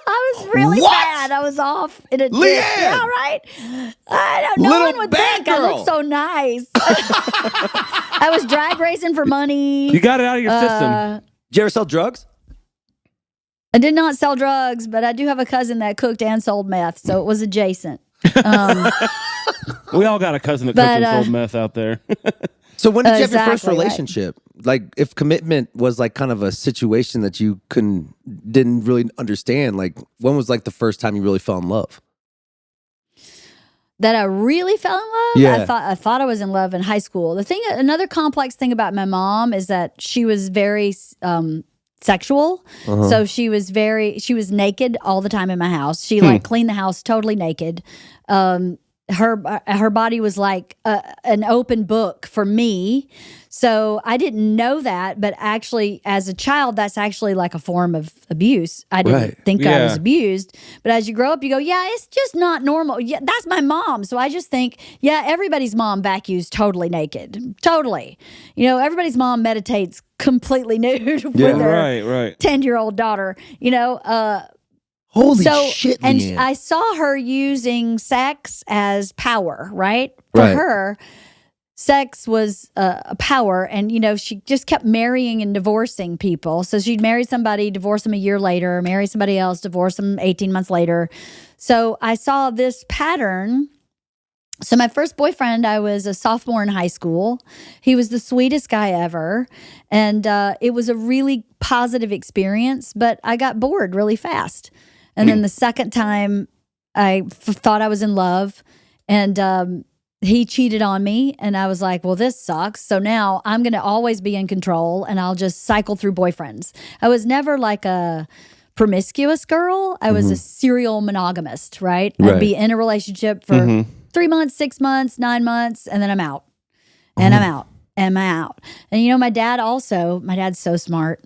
I was really What? bad. I was off in a ditch. LeeAnn! Yeah, right. I don't. No Little one would bad think I girl. looked so nice. I was drag racing for money. You got it out of your system. Did you ever sell drugs? I did not sell drugs, but I do have a cousin that cooked and sold meth, so it was adjacent. We all got a cousin that But, cooked and sold meth out there. So when did you have your first Exactly, right. relationship? Like, if commitment was like kind of a situation that you didn't really understand, like when was like the first time you really fell in love? that I really fell in love. Yeah. I thought I was in love in high school. Another complex thing about my mom is that she was very sexual. So she was naked all the time in my house. She like cleaned the house totally naked. Her body was like an open book for me. So I didn't know that, but actually as a child, that's actually like a form of abuse. I didn't think I was abused, but as you grow up, you go, yeah, it's just not normal. Yeah, that's my mom. So I just think, yeah, everybody's mom vacuums totally naked. Totally. You know, everybody's mom meditates completely nude with their 10-year-old daughter, you know, Holy shit, and LeeAnn. I saw her using sex as power, right? For her, sex was a power. And, you know, she just kept marrying and divorcing people. So she'd marry somebody, divorce them a year later, marry somebody else, divorce them 18 months later. So I saw this pattern. So my first boyfriend, I was a sophomore in high school. He was the sweetest guy ever. And it was a really positive experience, but I got bored really fast. And then the second time, I thought I was in love, and he cheated on me, and I was like, well, this sucks. So now I'm going to always be in control, and I'll just cycle through boyfriends. I was never like a promiscuous girl. I was a serial monogamist, right? I'd be in a relationship for 3 months, 6 months, 9 months, and then I'm out. And I'm out. And I'm out. And you know, my dad's so smart.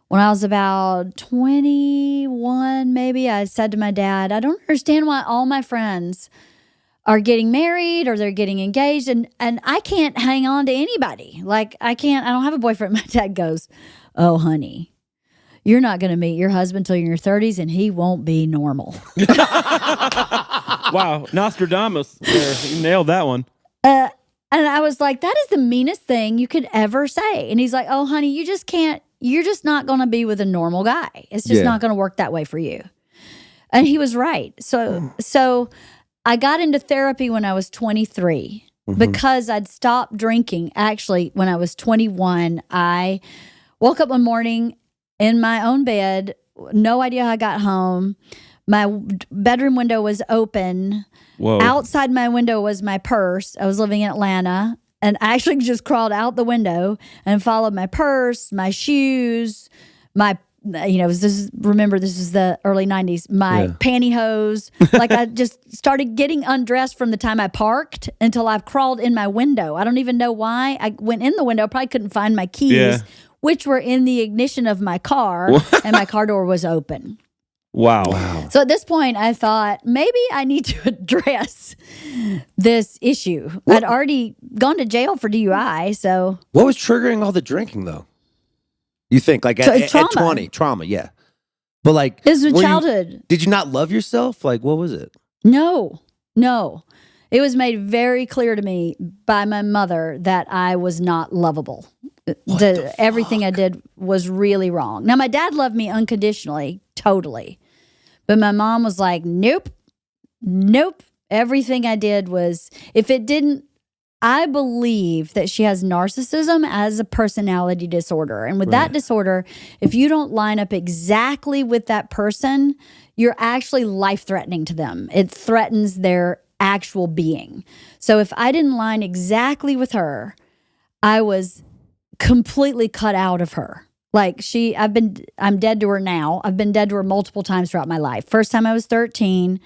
When I was about 21, maybe, I said to my dad, I don't understand why all my friends are getting married or they're getting engaged, and I can't hang on to anybody. Like, I don't have a boyfriend. My dad goes, oh, honey, you're not going to meet your husband until you're in your 30s, and he won't be normal. Wow, Nostradamus. There, you nailed that one. And I was like, that is the meanest thing you could ever say. And he's like, oh, honey, you just can't. You're just not going to be with a normal guy. It's just not going to work that way for you. And he was right. So I got into therapy when I was 23 because I'd stopped drinking. Actually, when I was 21, I woke up one morning in my own bed, no idea how I got home. My bedroom window was open. Whoa. Outside my window was my purse. I was living in Atlanta. And I actually just crawled out the window and followed my purse, my shoes, this is the early 90s, my pantyhose. Like, I just started getting undressed from the time I parked until I crawled in my window. I don't even know why. I went in the window, probably couldn't find my keys, which were in the ignition of my car, and my car door was open. Wow. So at this point, I thought, maybe I need to address this issue. I'd already gone to jail for DUI, so... What was triggering all the drinking, though? You think, like, at 20? Trauma, yeah. But, like... This was childhood. Did you not love yourself? Like, what was it? No. It was made very clear to me by my mother that I was not lovable. Everything I did was really wrong. Now, my dad loved me unconditionally, totally. But my mom was like, nope. Everything I did was, if it didn't, I believe that she has narcissism as a personality disorder. And with that disorder, if you don't line up exactly with that person, you're actually life-threatening to them. It threatens their actual being. So if I didn't line exactly with her, I was completely cut out of her. Like, I'm dead to her now. I've been dead to her multiple times throughout my life. First time I was 13,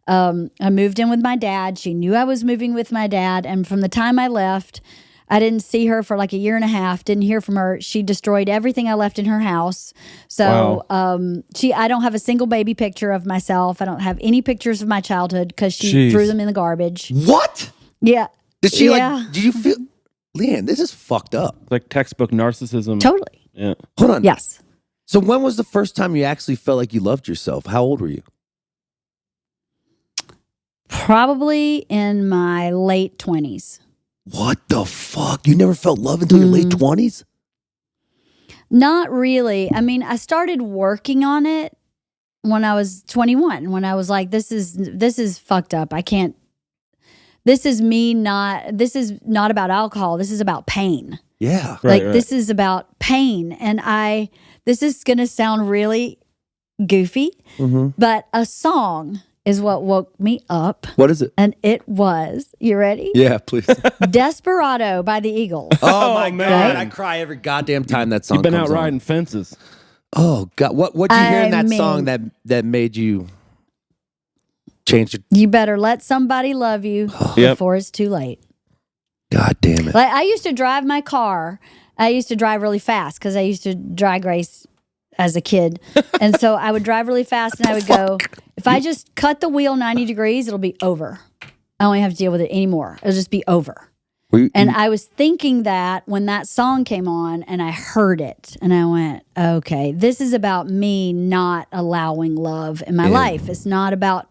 I moved in with my dad. She knew I was moving with my dad. And from the time I left, I didn't see her for like a year and a half, didn't hear from her. She destroyed everything I left in her house. So I don't have a single baby picture of myself. I don't have any pictures of my childhood because she threw them in the garbage. What? Yeah. Did she did you feel... LeeAnn, this is fucked up. Like textbook narcissism. Totally. Yeah. Hold on. Yes. So when was the first time you actually felt like you loved yourself? How old were you? Probably in my late 20s. What the fuck? You never felt love until your late 20s? Not really. I mean, I started working on it when I was 21, when I was like, this is fucked up. I can't. This is not about alcohol. This is about pain. Yeah. This is about pain. And this is going to sound really goofy, but a song is what woke me up. What is it? And it was, you ready? Yeah, please. Desperado by the Eagles. Oh my man. God, I cry every goddamn time that song You've been comes out on. riding fences. Oh God, what'd you hear in I that mean- song that made you change your? You better let somebody love you Yep. before it's too late. God damn it! Like I used to drive my car. I used to drive really fast because I used to drag race as a kid. And so I would drive really fast and I would go, if I just cut the wheel 90 degrees, it'll be over. I don't even have to deal with it anymore. It'll just be over. And I was thinking that when that song came on and I heard it and I went, okay, this is about me not allowing love in my life. It's not about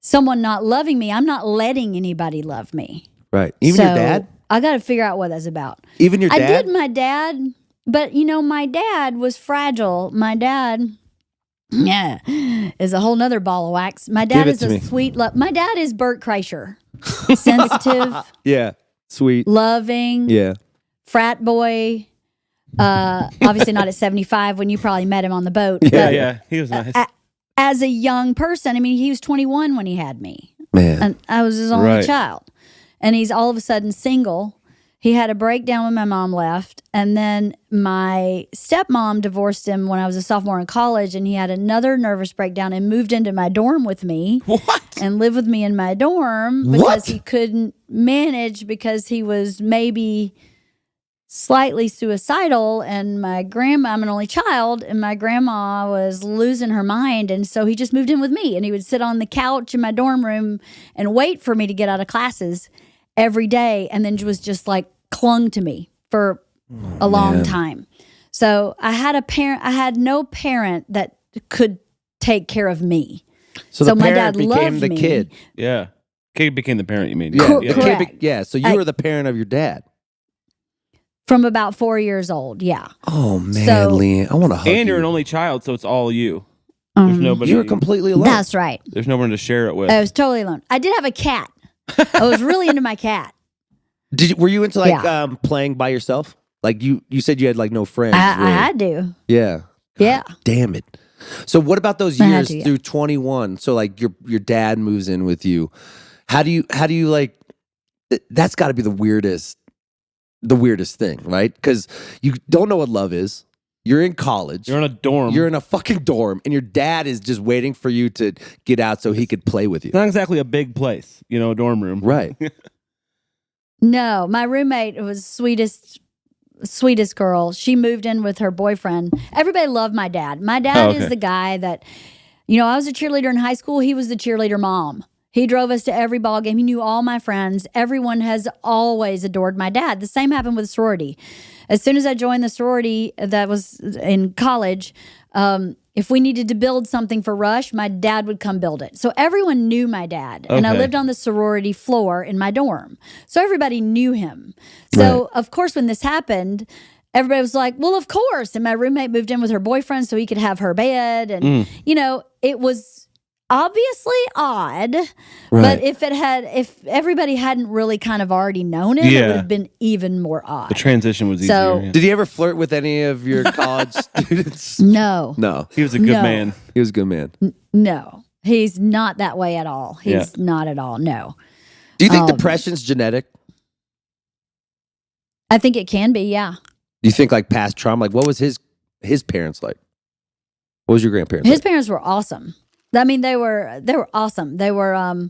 someone not loving me. I'm not letting anybody love me. Right. Even your dad? I got to figure out what that's about. Even your dad? I did my dad, but my dad was fragile. My dad, is a whole nother ball of wax. My dad Give it is to a me. sweet love. My dad is Bert Kreischer. Sensitive, Yeah. Sweet. loving, Yeah. frat boy. Obviously not at 75 when you probably met him on the boat. Yeah, but Yeah, he was nice. as a young person, I mean, he was 21 when he had me. Man. And I was his only Right. child. And he's all of a sudden single. He had a breakdown when my mom left. And then my stepmom divorced him when I was a sophomore in college. And he had another nervous breakdown and moved into my dorm with me. What? And lived with me in my dorm because What? he couldn't manage because he was maybe slightly suicidal. And I'm an only child, and my grandma was losing her mind. And so he just moved in with me, and he would sit on the couch in my dorm room and wait for me to get out of classes every day, and then was just like clung to me for a long time. So I had no parent that could take care of me. So the my parent dad became loved the me. kid. Yeah. Kid became the parent, you mean? Yeah. Cor- the kid correct. so you were the parent of your dad. From about 4 years old, yeah. Oh man, So- LeeAnn, I want to hug And you're you. an only child, so it's all you. There's nobody. You were completely alone. That's right. There's no one to share it with. I was totally alone. I did have a cat. I was really into my cat. Were you into Yeah. playing by yourself? Like you said you had like no friends. I really. had to. Yeah. Yeah. Damn it. So what about those I had years to, yeah. through 21? So like your dad moves in with you. How do you like that's got to be the weirdest thing, right? Cuz you don't know what love is. You're in college. You're in a dorm. You're in a fucking dorm and your dad is just waiting for you to get out so he could play with you. It's not exactly a big place, a dorm room. Right. No, my roommate was sweetest girl. She moved in with her boyfriend. Everybody loved my dad. My dad okay. is the guy that, I was a cheerleader in high school. He was the cheerleader mom. He drove us to every ball game. He knew all my friends. Everyone has always adored my dad. The same happened with sorority. As soon as I joined the sorority that was in college, if we needed to build something for Rush, my dad would come build it. So everyone knew my dad. And I Okay. lived on the sorority floor in my dorm. So everybody knew him. So, of course, when this happened, everybody was like, well, of course. And my roommate moved in with her boyfriend so he could have her bed. And, it was obviously odd. But if everybody hadn't really kind of already known it, it Yeah. would have been even more odd. The transition was easier. So- yeah. Did he ever flirt with any of your college students? No. No. He was a good No. man. He was a good man. No, he's not that way at all. He's Yeah. not at all. No, Do you think depression's genetic? I think it can be. Yeah, Do you think like past trauma? Like what was his parents like? What was your grandparents his like? parents were awesome. I mean, they were awesome. They were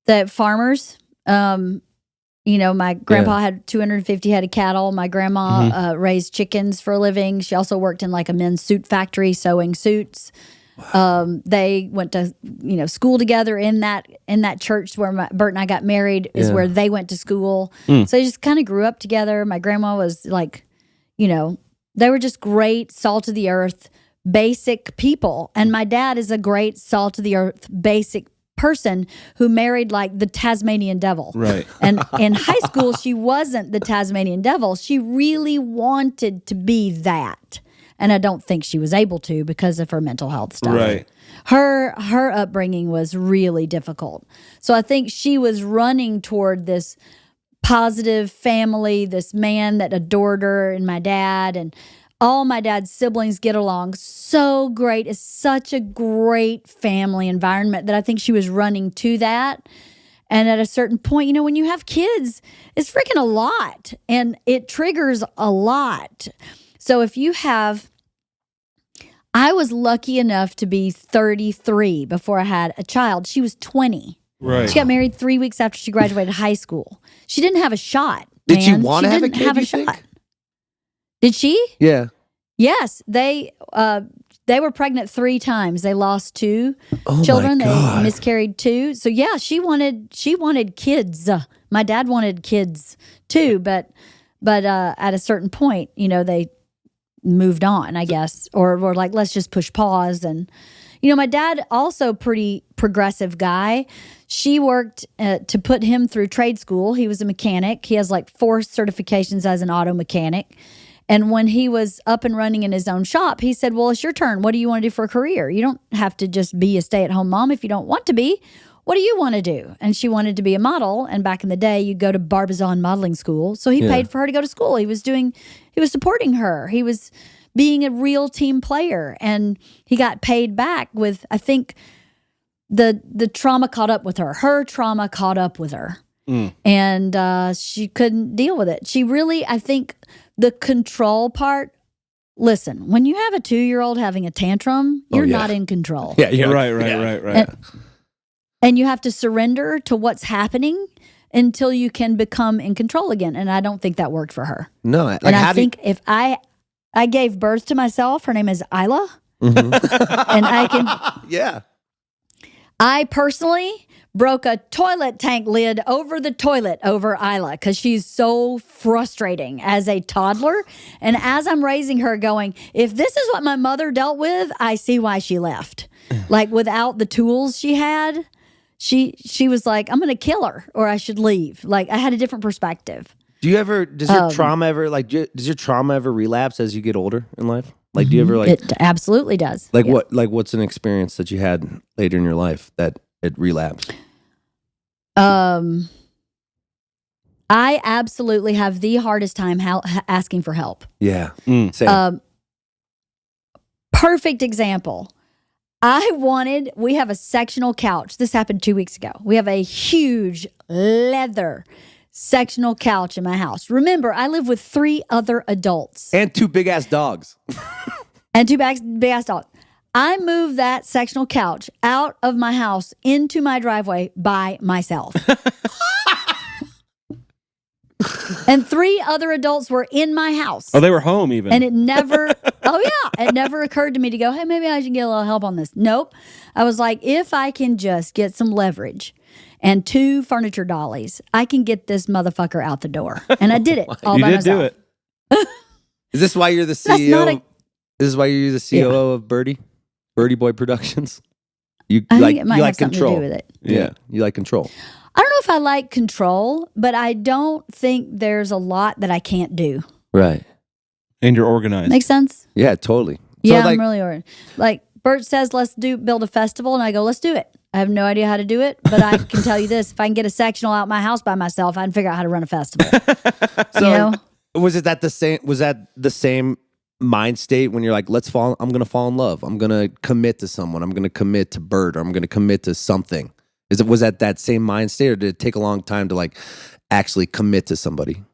the farmers. My grandpa had 250 head of cattle. My grandma raised chickens for a living. She also worked in like a men's suit factory sewing suits. They went to school together in that church where Bert and I got married is where they went to school. So they just kind of grew up together. My grandma was like, they were just great salt of the earth, basic people. And my dad is a great salt of the earth, basic person who married like the Tasmanian devil. Right. And in high school, she wasn't the Tasmanian devil. She really wanted to be that. And I don't think she was able to because of her mental health stuff. Right. Her upbringing was really difficult. So I think she was running toward this positive family, this man that adored her and my dad and all my dad's siblings get along so great. It's such a great family environment that I think she was running to that. And at a certain point, when you have kids, it's freaking a lot and it triggers a lot. So if you have, I was lucky enough to be 33 before I had a child. She was 20. Right. She got married 3 weeks after she graduated high school. She didn't have a shot. Did she man. want to have a didn't kid? have a You shot. think? Did she? Yeah. Yes, they were pregnant 3 times. They lost 2 Oh children. my God. They miscarried 2. So yeah, she wanted kids. My dad wanted kids too, but at a certain point, they moved on, I guess, or were like, let's just push pause. And my dad also pretty progressive guy. She worked to put him through trade school. He was a mechanic. He has like 4 certifications as an auto mechanic. And when he was up and running in his own shop, he said, well, it's your turn. What do you want to do for a career? You don't have to just be a stay-at-home mom if you don't want to be. What do you want to do? And she wanted to be a model. And back in the day, you go to Barbizon modeling school. So he paid for her to go to school. He was supporting her. He was being a real team player. And he got paid back with, I think, the trauma caught up with her. Her trauma caught up with her. And she couldn't deal with it. She really, I think, the control part. Listen, when you have a 2-year-old having a tantrum, you're not in control. Yeah, you're Right. And you have to surrender to what's happening until you can become in control again. And I don't think that worked for her. No, like, and I think if I gave birth to myself, her name is Isla, and I can. Yeah. I personally broke a toilet tank lid over the toilet over Isla because she's so frustrating as a toddler. And as I'm raising her going, if this is what my mother dealt with, I see why she left. Like without the tools she had, she was like, I'm going to kill her or I should leave. Like I had a different perspective. Does your trauma ever relapse as you get older in life? Like, do you ever like? It absolutely does. Like Yeah. what's an experience that you had later in your life that it relapsed? I absolutely have the hardest time asking for help. Yeah. Same. Perfect example. We have a sectional couch. This happened 2 weeks ago. We have a huge leather sectional couch in my house. Remember, I live with 3 other adults. And 2 big ass dogs. And 2 big ass dogs. I moved that sectional couch out of my house into my driveway by myself. And 3 other adults were in my house. Oh, they were home even. And it never occurred to me to go, hey, maybe I should get a little help on this. Nope. I was like, if I can just get some leverage and 2 furniture dollies, I can get this motherfucker out the door. And I did it all by myself. You did do it. Is this why you're the CEO? This is why you're the COO of Birdie Boy Productions? I think it might have something control. to do with it. Yeah, you like control. I don't know if I like control, but I don't think there's a lot that I can't do. Right. And you're organized. Make sense? Yeah, totally. So Yeah, like, I'm really organized. Like Bert says, let's build a festival, and I go, let's do it. I have no idea how to do it, but I can tell you this: if I can get a sectional out my house by myself, I can figure out how to run a festival. so was that the same mind state when you're like, I'm gonna fall in love, I'm gonna commit to someone, I'm gonna commit to Bert, or I'm gonna commit to something? Was that same mind state, or did it take a long time to like actually commit to somebody?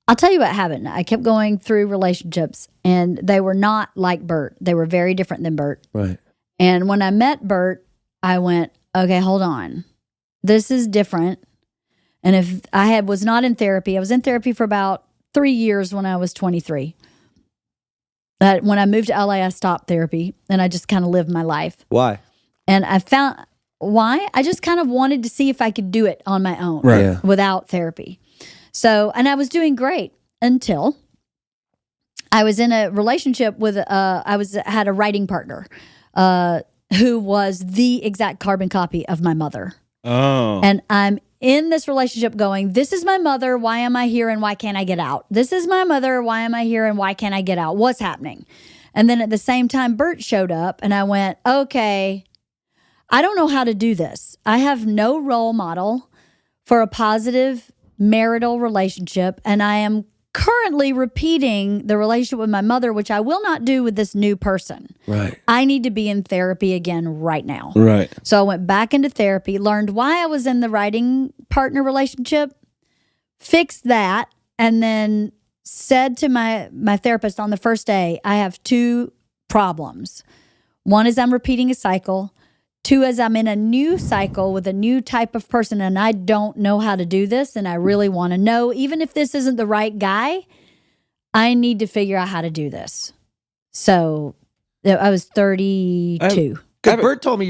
I'll tell you what happened. I kept going through relationships, and they were not like Bert. They were very different than Bert. Right. And when I met Bert, I went, okay, hold on. This is different. And if I was not in therapy, I was in therapy for about 3 years when I was 23. When I moved to LA, I stopped therapy, and I just kind of lived my life. Why? And I found why? I just kind of wanted to see if I could do it on my own without therapy. So, and I was doing great until I was in a relationship with, had a writing partner who was the exact carbon copy of my mother. Oh. And I'm in this relationship going, this is my mother. Why am I here and why can't I get out? This is my mother. Why am I here and why can't I get out? What's happening? And then at the same time, Bert showed up and I went, okay, I don't know how to do this. I have no role model for a positive marital relationship, and I am currently repeating the relationship with my mother, which I will not do with this new person. Right. I need to be in therapy again right now. Right. So I went back into therapy, learned why I was in the writing partner relationship, fixed that, and then said to my therapist on the first day, I have 2 problems. One is I'm repeating a cycle. 2 is I'm in a new cycle with a new type of person and I don't know how to do this and I really want to know. Even if this isn't the right guy, I need to figure out how to do this. So I was 32. Because Bert told me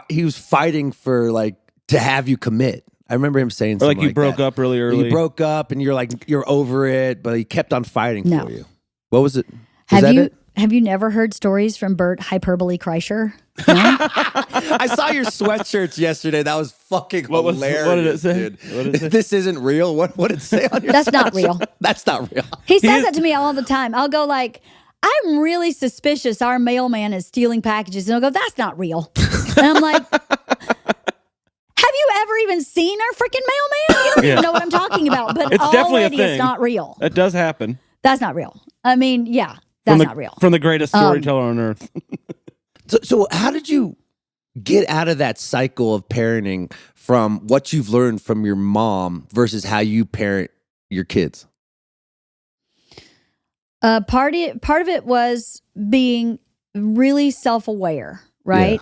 he was fighting for like to have you commit. I remember him saying Or something like you broke that. up really early. You broke up and you're over it, but he kept on fighting No. for you. What was it? Was that it? Have you never heard stories from Bert Hyperbole Kreischer? No? I saw your sweatshirts yesterday. That was fucking hilarious. What did it say? Dude. What did it say? This isn't real. What did it say on your That's not sweatshirt? real. That's not real. He says that to me all the time. I'll go like, I'm really suspicious our mailman is stealing packages. And I'll go, that's not real. And I'm like, have you ever even seen our freaking mailman? You don't even know what I'm talking about. But It's definitely a already thing. it's not real. That does happen. That's not real. I mean, yeah, that's not real. From the greatest storyteller on earth. So how did you get out of that cycle of parenting from what you've learned from your mom versus how you parent your kids? Part of it was being really self-aware, right?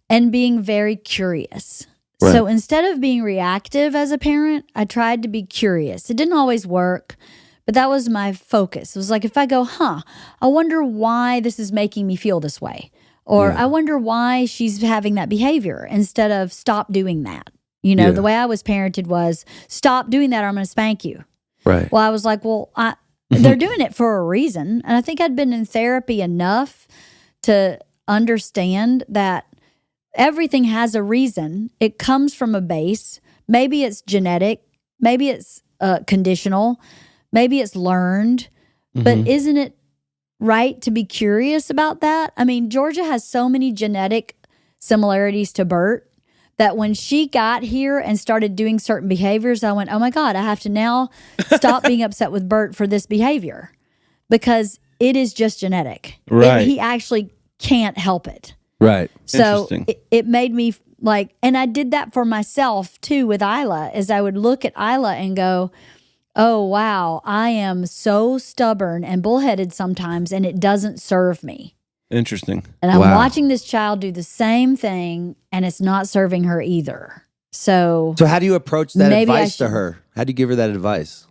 And being very curious. Right. So instead of being reactive as a parent, I tried to be curious. It didn't always work, but that was my focus. It was like if I go, I wonder why this is making me feel this way. Or I wonder why she's having that behavior instead of stop doing that. You know, the way I was parented was stop doing that or I'm going to spank you. Right. Well, I was like, they're doing it for a reason. And I think I'd been in therapy enough to understand that everything has a reason. It comes from a base. Maybe it's genetic. Maybe it's conditional. Maybe it's learned. But isn't it right to be curious about that? I mean, Georgia has so many genetic similarities to Bert that when she got here and started doing certain behaviors, I went, oh my God, I have to now stop being upset with Bert for this behavior because it is just genetic. Right. He actually can't help it. Right. So Interesting. it made me like, and I did that for myself too with Isla, is I would look at Isla and go, oh, wow, I am so stubborn and bullheaded sometimes and it doesn't serve me. Interesting. And I'm Wow. watching this child do the same thing and it's not serving her either. So So how do you approach that Maybe I advice to should- her? How do you give her that advice?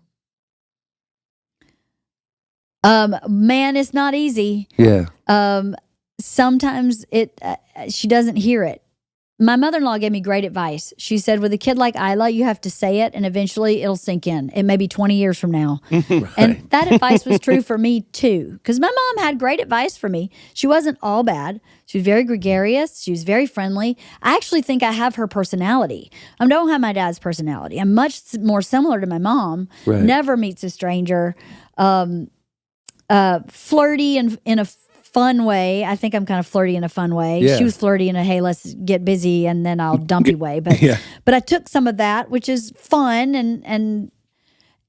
man, it's not easy. Yeah. Sometimes she doesn't hear it. My mother-in-law gave me great advice. She said, with a kid like Isla, you have to say it and eventually it'll sink in. It may be 20 years from now. And that advice was true for me too. Because my mom had great advice for me. She wasn't all bad. She was very gregarious. She was very friendly. I actually think I have her personality. I don't have my dad's personality. I'm much more similar to my mom. Right. Never meets a stranger. Flirty in a fun way. I think I'm kind of flirty in a fun way. Yeah. She was flirty in a, hey, let's get busy and then I'll dump you way. But but I took some of that, which is fun, and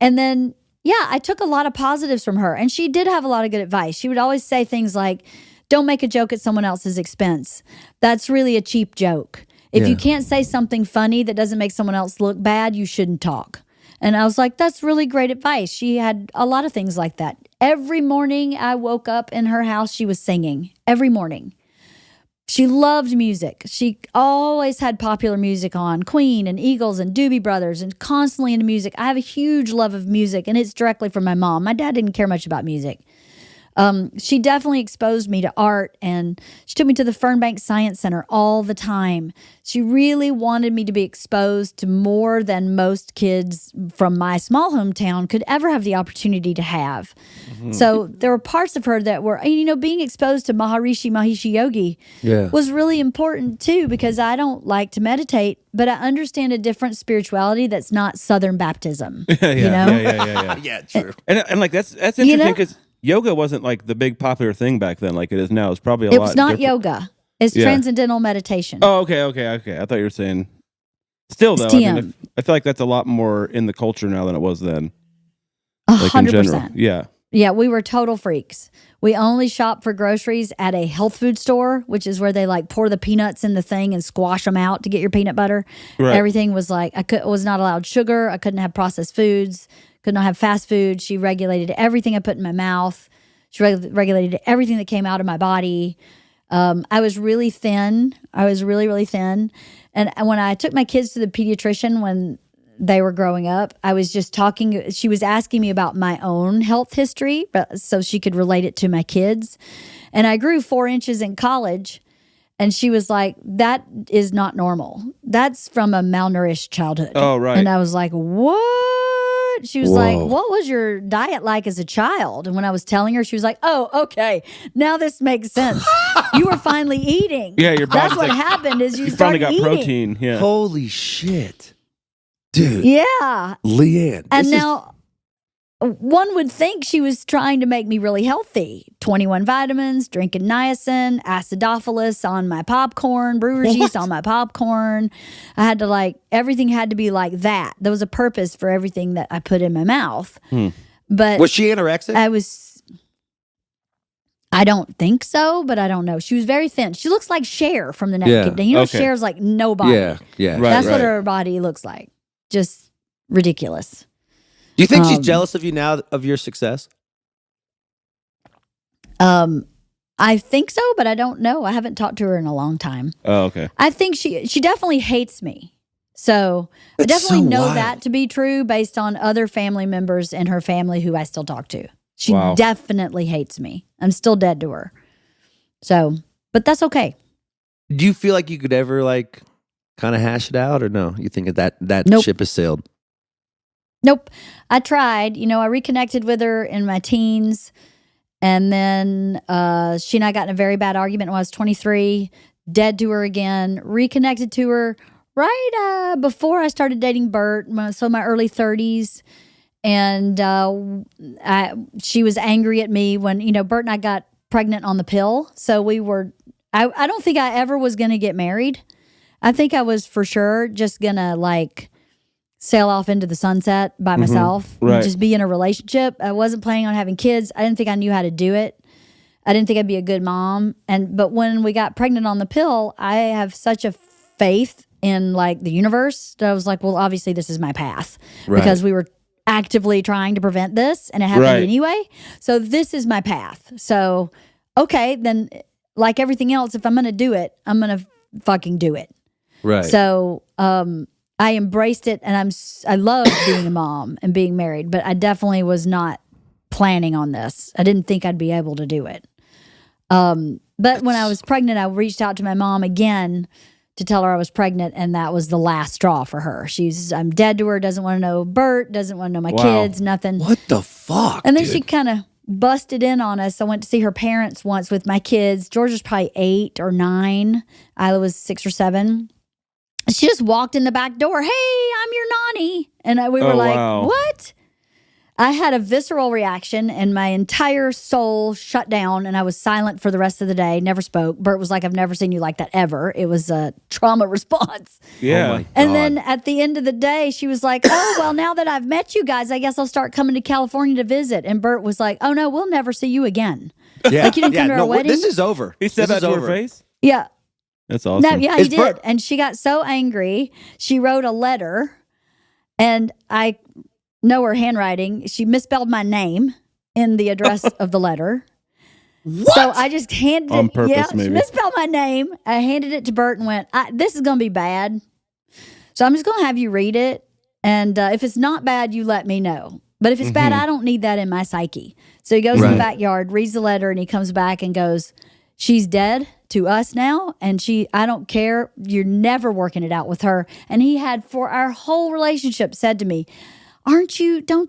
then I took a lot of positives from her. And she did have a lot of good advice. She would always say things like, don't make a joke at someone else's expense. That's really a cheap joke. If you can't say something funny that doesn't make someone else look bad, you shouldn't talk. And I was like, that's really great advice. She had a lot of things like that. Every morning I woke up in her house, she was singing. Every morning. She loved music. She always had popular music on, Queen and Eagles and Doobie Brothers, and constantly into music. I have a huge love of music, and it's directly from my mom. My dad didn't care much about music. She definitely exposed me to art, and she took me to the Fernbank Science Center all the time. She really wanted me to be exposed to more than most kids from my small hometown could ever have the opportunity to have. So there were parts of her that were, being exposed to Maharishi Yogi was really important too, because I don't like to meditate, but I understand a different spirituality that's not Southern Baptism. Yeah, true. And like that's interesting because yoga wasn't like the big popular thing back then like it is now. It's probably a lot It's not different. yoga. It's transcendental meditation. Oh, okay. I thought you were saying still though. It's I mean, TM. I feel like that's a lot more in the culture now than it was then. Like in general. 100%. Yeah. Yeah, we were total freaks. We only shopped for groceries at a health food store, which is where they like pour the peanuts in the thing and squash them out to get your peanut butter. Right. Everything was like, was not allowed sugar. I couldn't have processed foods, could not have fast food. She regulated everything I put in my mouth. She regulated everything that came out of my body. I was really thin. I was really, really thin. And when I took my kids to the pediatrician when they were growing up, I was just talking. She was asking me about my own health history so she could relate it to my kids. And I grew 4 inches in college. And she was like, that is not normal. That's from a malnourished childhood. Oh, right. And I was like, what? She was like, what was your diet like as a child? And when I was telling her, she was like, oh, okay. Now this makes sense. You were finally eating. Yeah, your body's That's what like, happened is You started finally got eating. protein. Yeah. Holy shit. Dude. Yeah. LeeAnn. And now one would think she was trying to make me really healthy. 21 vitamins, drinking niacin, acidophilus on my popcorn, brewer's yeast on my popcorn. I had to everything had to be like that. There was a purpose for everything that I put in my mouth. But Was she anorexic? I don't think so, but I don't know. She was very thin. She looks like Cher from the Naked Yeah. Day. You know, Okay. Cher's like nobody. Yeah. Right, That's what right. her body looks like. Just ridiculous. Do you think she's jealous of you now of your success? I think so, but I don't know. I haven't talked to her in a long time. Oh, okay. I think she definitely hates me. So I That's definitely so know wild. that to be true based on other family members in her family who I still talk to. She Wow. definitely hates me. I'm still dead to her. So, but that's okay. Do you feel like you could ever kind of hash it out, or no? You think that Nope. ship has sailed? Nope. I tried. I reconnected with her in my teens. And then she and I got in a very bad argument when I was 23. Dead to her again. Reconnected to her right before I started dating Bert. So my early 30s. And she was angry at me when, Bert and I got pregnant on the pill. So we were, I don't think I ever was going to get married. I think I was for sure just going to sail off into the sunset by myself and Right. just be in a relationship. I wasn't planning on having kids. I didn't think I knew how to do it. I didn't think I'd be a good mom. But when we got pregnant on the pill, I have such a faith in the universe that I was like, well, obviously this is my path because we were actively trying to prevent this and it happened Right. anyway. So this is my path. So, okay, then like everything else, if I'm going to do it, I'm going to fucking do it. Right. So, I embraced it, and I loved being a mom and being married, but I definitely was not planning on this. I didn't think I'd be able to do it. But when I was pregnant, I reached out to my mom again to tell her I was pregnant, and that was the last straw for her. I'm dead to her, doesn't want to know Bert, doesn't want to know my Wow. kids, nothing. What the fuck? And then dude? she kind of busted in on us. I went to see her parents once with my kids. George was probably 8 or 9. Isla was 6 or 7. She just walked in the back door. Hey, I'm your nanny. And we were Oh, like, wow. what? I had a visceral reaction and my entire soul shut down and I was silent for the rest of the day, never spoke. Bert was like, I've never seen you like that ever. It was a trauma response. Yeah. Oh my And God. then at the end of the day, she was like, oh, well, now that I've met you guys, I guess I'll start coming to California to visit. And Bert was like, oh, no, we'll never see you again. yeah. like you didn't come to our wedding? This is over. He said This that is to her over. face? Yeah. That's awesome. No, yeah, Is he did. Bert- And she got so angry, she wrote a letter, and I know her handwriting. She misspelled my name in the address of the letter. What? So I just handed On it. purpose, Yeah, she maybe. misspelled my name. I handed it to Bert and went, this is going to be bad. So I'm just going to have you read it. And if it's not bad, you let me know. But if it's bad, I don't need that in my psyche. So he goes in Right. the backyard, reads the letter, and he comes back and goes, she's dead to us now. And I don't care. You're never working it out with her. And he had, for our whole relationship, said to me, don't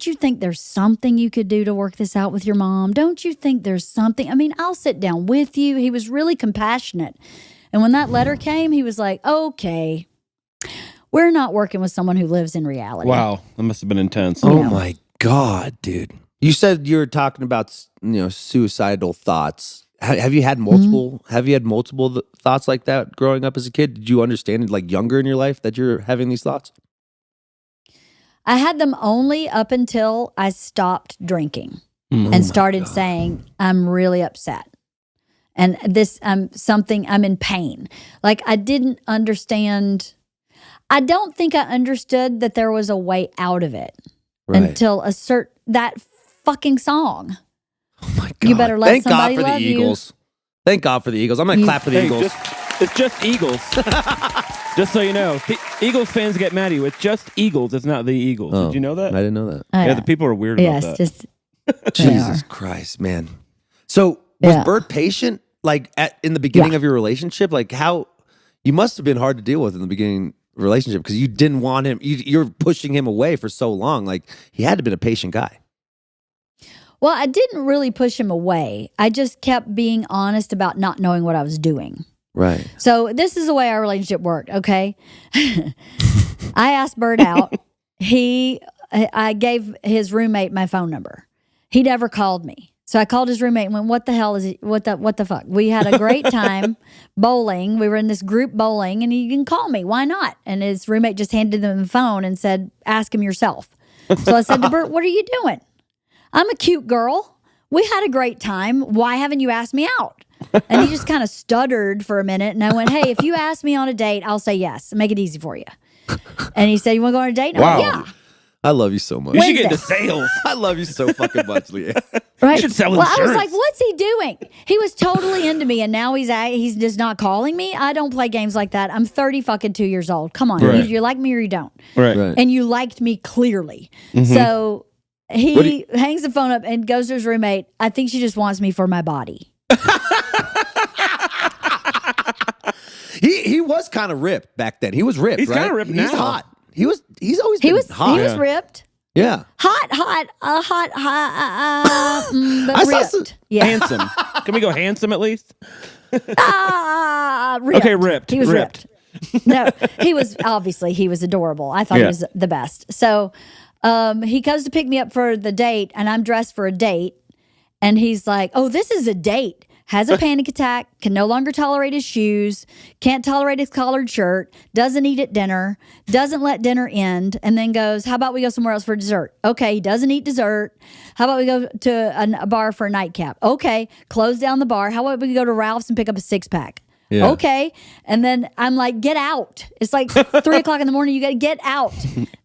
you think there's something you could do to work this out with your mom? Don't you think there's something? I mean, I'll sit down with you. He was really compassionate. And when that letter came, he was like, okay, we're not working with someone who lives in reality. Wow. That must have been intense. Oh Yeah. my God, dude. You said you were talking about suicidal thoughts. Have you had multiple? Have you had multiple thoughts like that growing up as a kid? Did you understand it younger in your life that you're having these thoughts? I had them only up until I stopped drinking and started saying, I'm really upset. And I'm in pain. Like I didn't understand. I don't think I understood that there was a way out of it until that fucking song. Oh my God. You better let Thank somebody God for love the you. Eagles. Thank God for the Eagles. I'm going to clap for the Eagles. It's just Eagles. Just so you know, Eagles fans get mad at you. It's just Eagles. It's not the Eagles. Did you know that? I didn't know that. Yeah, the people are weird about that. Just Jesus Christ, man. So was Bert patient like in the beginning of your relationship? Like how you must have been hard to deal with in the beginning relationship because you didn't want him. You're pushing him away for so long. Like he had to have been a patient guy. Well, I didn't really push him away. I just kept being honest about not knowing what I was doing. Right. So this is the way our relationship worked, okay? I asked Bert out. I gave his roommate my phone number. He never called me. So I called his roommate and went, what the hell is it? What the fuck? We had a great time bowling. We were in this group bowling and he didn't call me. Why not? And his roommate just handed him the phone and said, ask him yourself. So I said to Bert, what are you doing? I'm a cute girl. We had a great time. Why haven't you asked me out? And he just kind of stuttered for a minute. And I went, hey, if you ask me on a date, I'll say yes. Make it easy for you. And he said, you want to go on a date? And I went, yeah. I love you so much. You should get into sales. I love you so fucking much, LeeAnn. Right. You should sell well, insurance. I was like, what's he doing? He was totally into me, and now he's just not calling me. I don't play games like that. I'm 2 years old. Come on. Right. You like me or you don't. Right. And you liked me clearly. So he hangs the phone up and goes to his roommate. I think she just wants me for my body. He was kind of ripped back then. He was ripped. He's right? kind of ripped now. He's hot. He's always been hot. He was ripped. Yeah. Hot, but I saw ripped. some- Yeah. Handsome. Can we go handsome at least? Ripped. Okay, ripped. He was Ripped. No, he was adorable. I thought he was the best. So he goes to pick me up for the date, and I'm dressed for a date. And he's like, oh, this is a date. Has a panic attack, can no longer tolerate his shoes, can't tolerate his collared shirt, doesn't eat at dinner, doesn't let dinner end, and then goes, how about we go somewhere else for dessert? Okay, he doesn't eat dessert. How about we go to a bar for a nightcap? Okay, close down the bar. How about we go to Ralph's and pick up a 6-pack? Yeah. Okay. And then I'm like, get out. It's like 3 o'clock in the morning. You got to get out.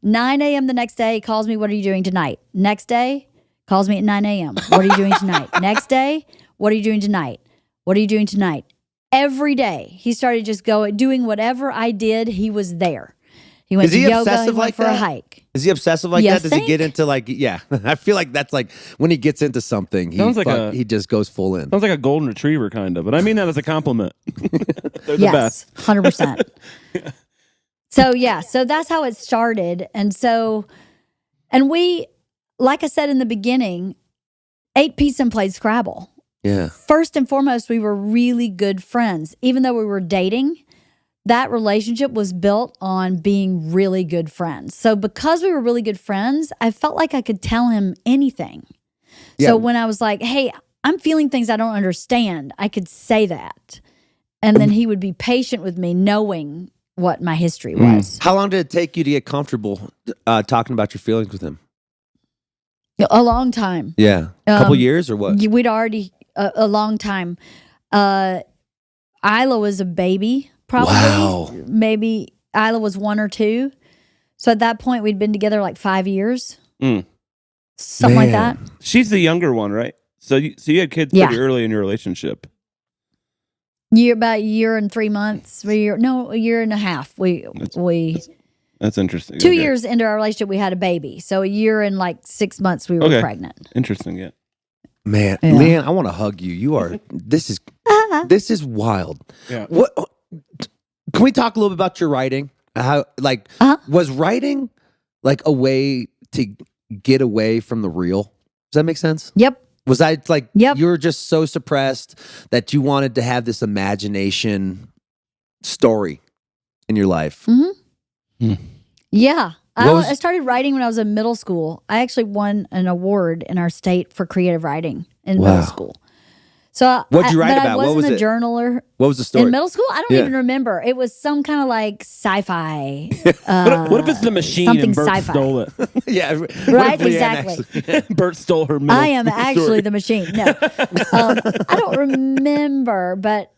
9 a.m. the next day, calls me, what are you doing tonight? Next day, calls me at 9 a.m. What are you doing tonight? Next day, what are you doing tonight? What are you doing tonight? Every day, he started just doing whatever I did. He was there. He went to yoga. He went for a hike. Is he obsessive like You that? Does he think? get into I feel like that's like when he gets into something, he just goes full in. Sounds like a golden retriever kind of, but I mean that as a compliment. They're the Yes, best. 100%. So that's how it started. And we, like I said in the beginning, ate pizza and played Scrabble. Yeah. First and foremost, we were really good friends. Even though we were dating, that relationship was built on being really good friends. So because we were really good friends, I felt like I could tell him anything. Yeah. So when I was like, hey, I'm feeling things I don't understand, I could say that. And then he would be patient with me knowing what my history was. How long did it take you to get comfortable talking about your feelings with him? A long time. Yeah. A couple years or what? We'd already, a long time. Isla was a baby, probably. Wow. Maybe Isla was 1 or 2. So at that point, we'd been together like 5 years. Something like that. She's the younger one, right? So you had kids pretty early in your relationship. About a year and 3 months. A year and a half. That's interesting. 2 years into our relationship, we had a baby. So a year and like 6 months, we were pregnant. Interesting, yeah. Man, LeeAnn, I want to hug you. You are. This is wild. Yeah. What? Can we talk a little bit about your writing? How was writing like a way to get away from the real? Does that make sense? Yep. Was I like Yep. you were just so suppressed that you wanted to have this imagination story in your life? Yeah. What I started writing when I was in middle school. I actually won an award in our state for creative writing in middle school. So What'd you write but about? I What wasn't was a it? journaler. What was the story? In middle school, I don't Yeah. even remember. It was some kind of like sci-fi. What if it's the machine something and Bert sci-fi. stole it? yeah, Right, exactly. Bert stole her middle I am actually story. the machine. No, I don't remember, but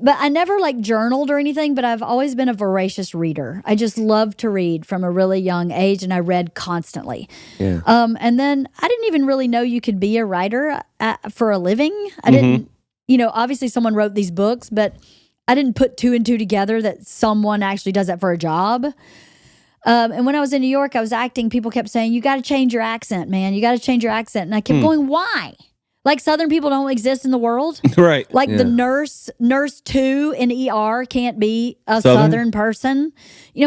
I never like journaled or anything. But I've always been a voracious reader. I just love to read from a really young age, and I read constantly. Yeah. And then I didn't even really know you could be a writer for a living. I didn't, obviously someone wrote these books, but I didn't put two and two together that someone actually does that for a job. And when I was in New York, I was acting. People kept saying, "You got to change your accent, man. You got to change your accent." And I kept going, "Why? Like Southern people don't exist in the world, Right. Like the nurse 2 in ER can't be a Southern? Southern person.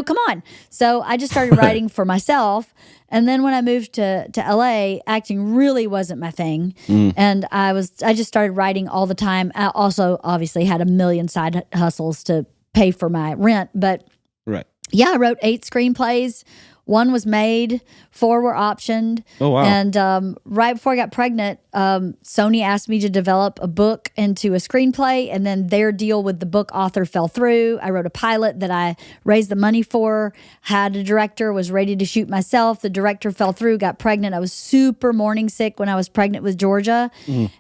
Come on." So I just started writing for myself. And then when I moved to LA, acting really wasn't my thing. And I just started writing all the time. I also obviously had a million side hustles to pay for my rent. But Right. yeah, I wrote 8 screenplays. 1 was made, 4 were optioned. Oh, wow. And right before I got pregnant, Sony asked me to develop a book into a screenplay, and then their deal with the book author fell through. I wrote a pilot that I raised the money for, had a director, was ready to shoot myself. The director fell through, got pregnant. I was super morning sick when I was pregnant with Georgia.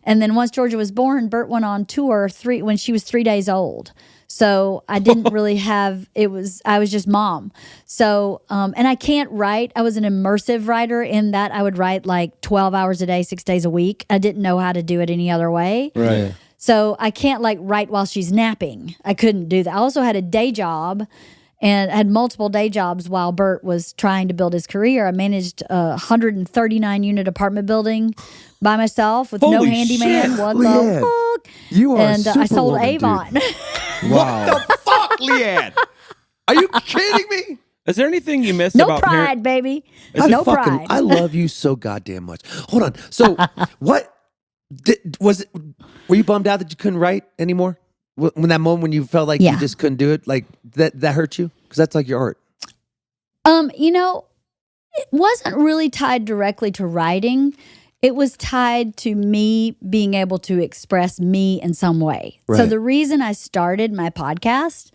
And then once Georgia was born, Bert went on tour when she was 3 days old. So I didn't really have, I was just mom. So, and I can't write. I was an immersive writer in that I would write like 12 hours a day, 6 days a week. I didn't know how to do it any other way. Right. So I can't like write while she's napping. I couldn't do that. I also had a day job and had multiple day jobs while Bert was trying to build his career. I managed a 139 unit apartment building by myself with no Holy handyman. shit. What LeeAnn, the fuck? you are And I sold Superwoman, Avon. dude. Wow. What the fuck, LeeAnn? Are you kidding me? Is there anything you missed No about pride, baby. I No fucking, pride. I love you so goddamn much. Hold on. So, what was it? Were you bummed out that you couldn't write anymore? When that moment when you felt like you just couldn't do it, like that hurt you? Because that's like your art. It wasn't really tied directly to writing. It was tied to me being able to express me in some way. So Right. the reason I started my podcast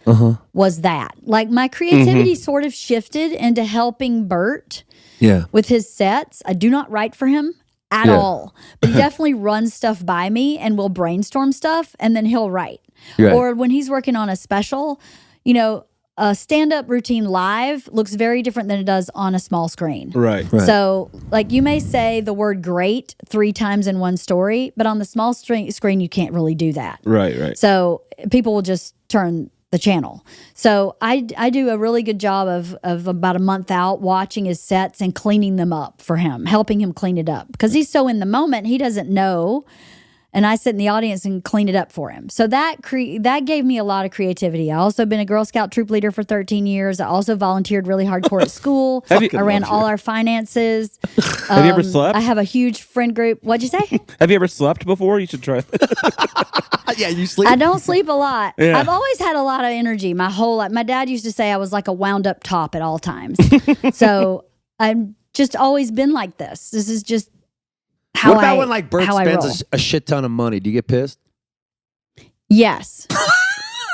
was that. Like my creativity sort of shifted into helping Bert Yeah. with his sets. I do not write for him at all. But he definitely runs stuff by me and will brainstorm stuff and then he'll write. Right. Or when he's working on a special, a stand-up routine live looks very different than it does on a small screen. Right. So, like, you may say the word great 3 times in one story, but on the small screen, you can't really do that. Right. So, people will just turn the channel. So, I do a really good job of about a month out watching his sets and cleaning them up for him, helping him clean it up. Because he's so in the moment, he doesn't know. And I sit in the audience and clean it up for him. So that gave me a lot of creativity. I also been a Girl Scout troop leader for 13 years. I also volunteered really hardcore at school. I ran all our finances. Have you ever slept? I have a huge friend group. What'd you say? Have you ever slept before? You should try. Yeah, you sleep. I don't sleep a lot. Yeah. I've always had a lot of energy my whole life. My dad used to say I was like a wound up top at all times. So I've just always been like this. This is just how What about when like Bert how I roll. spends a shit ton of money? Do you get pissed? Yes.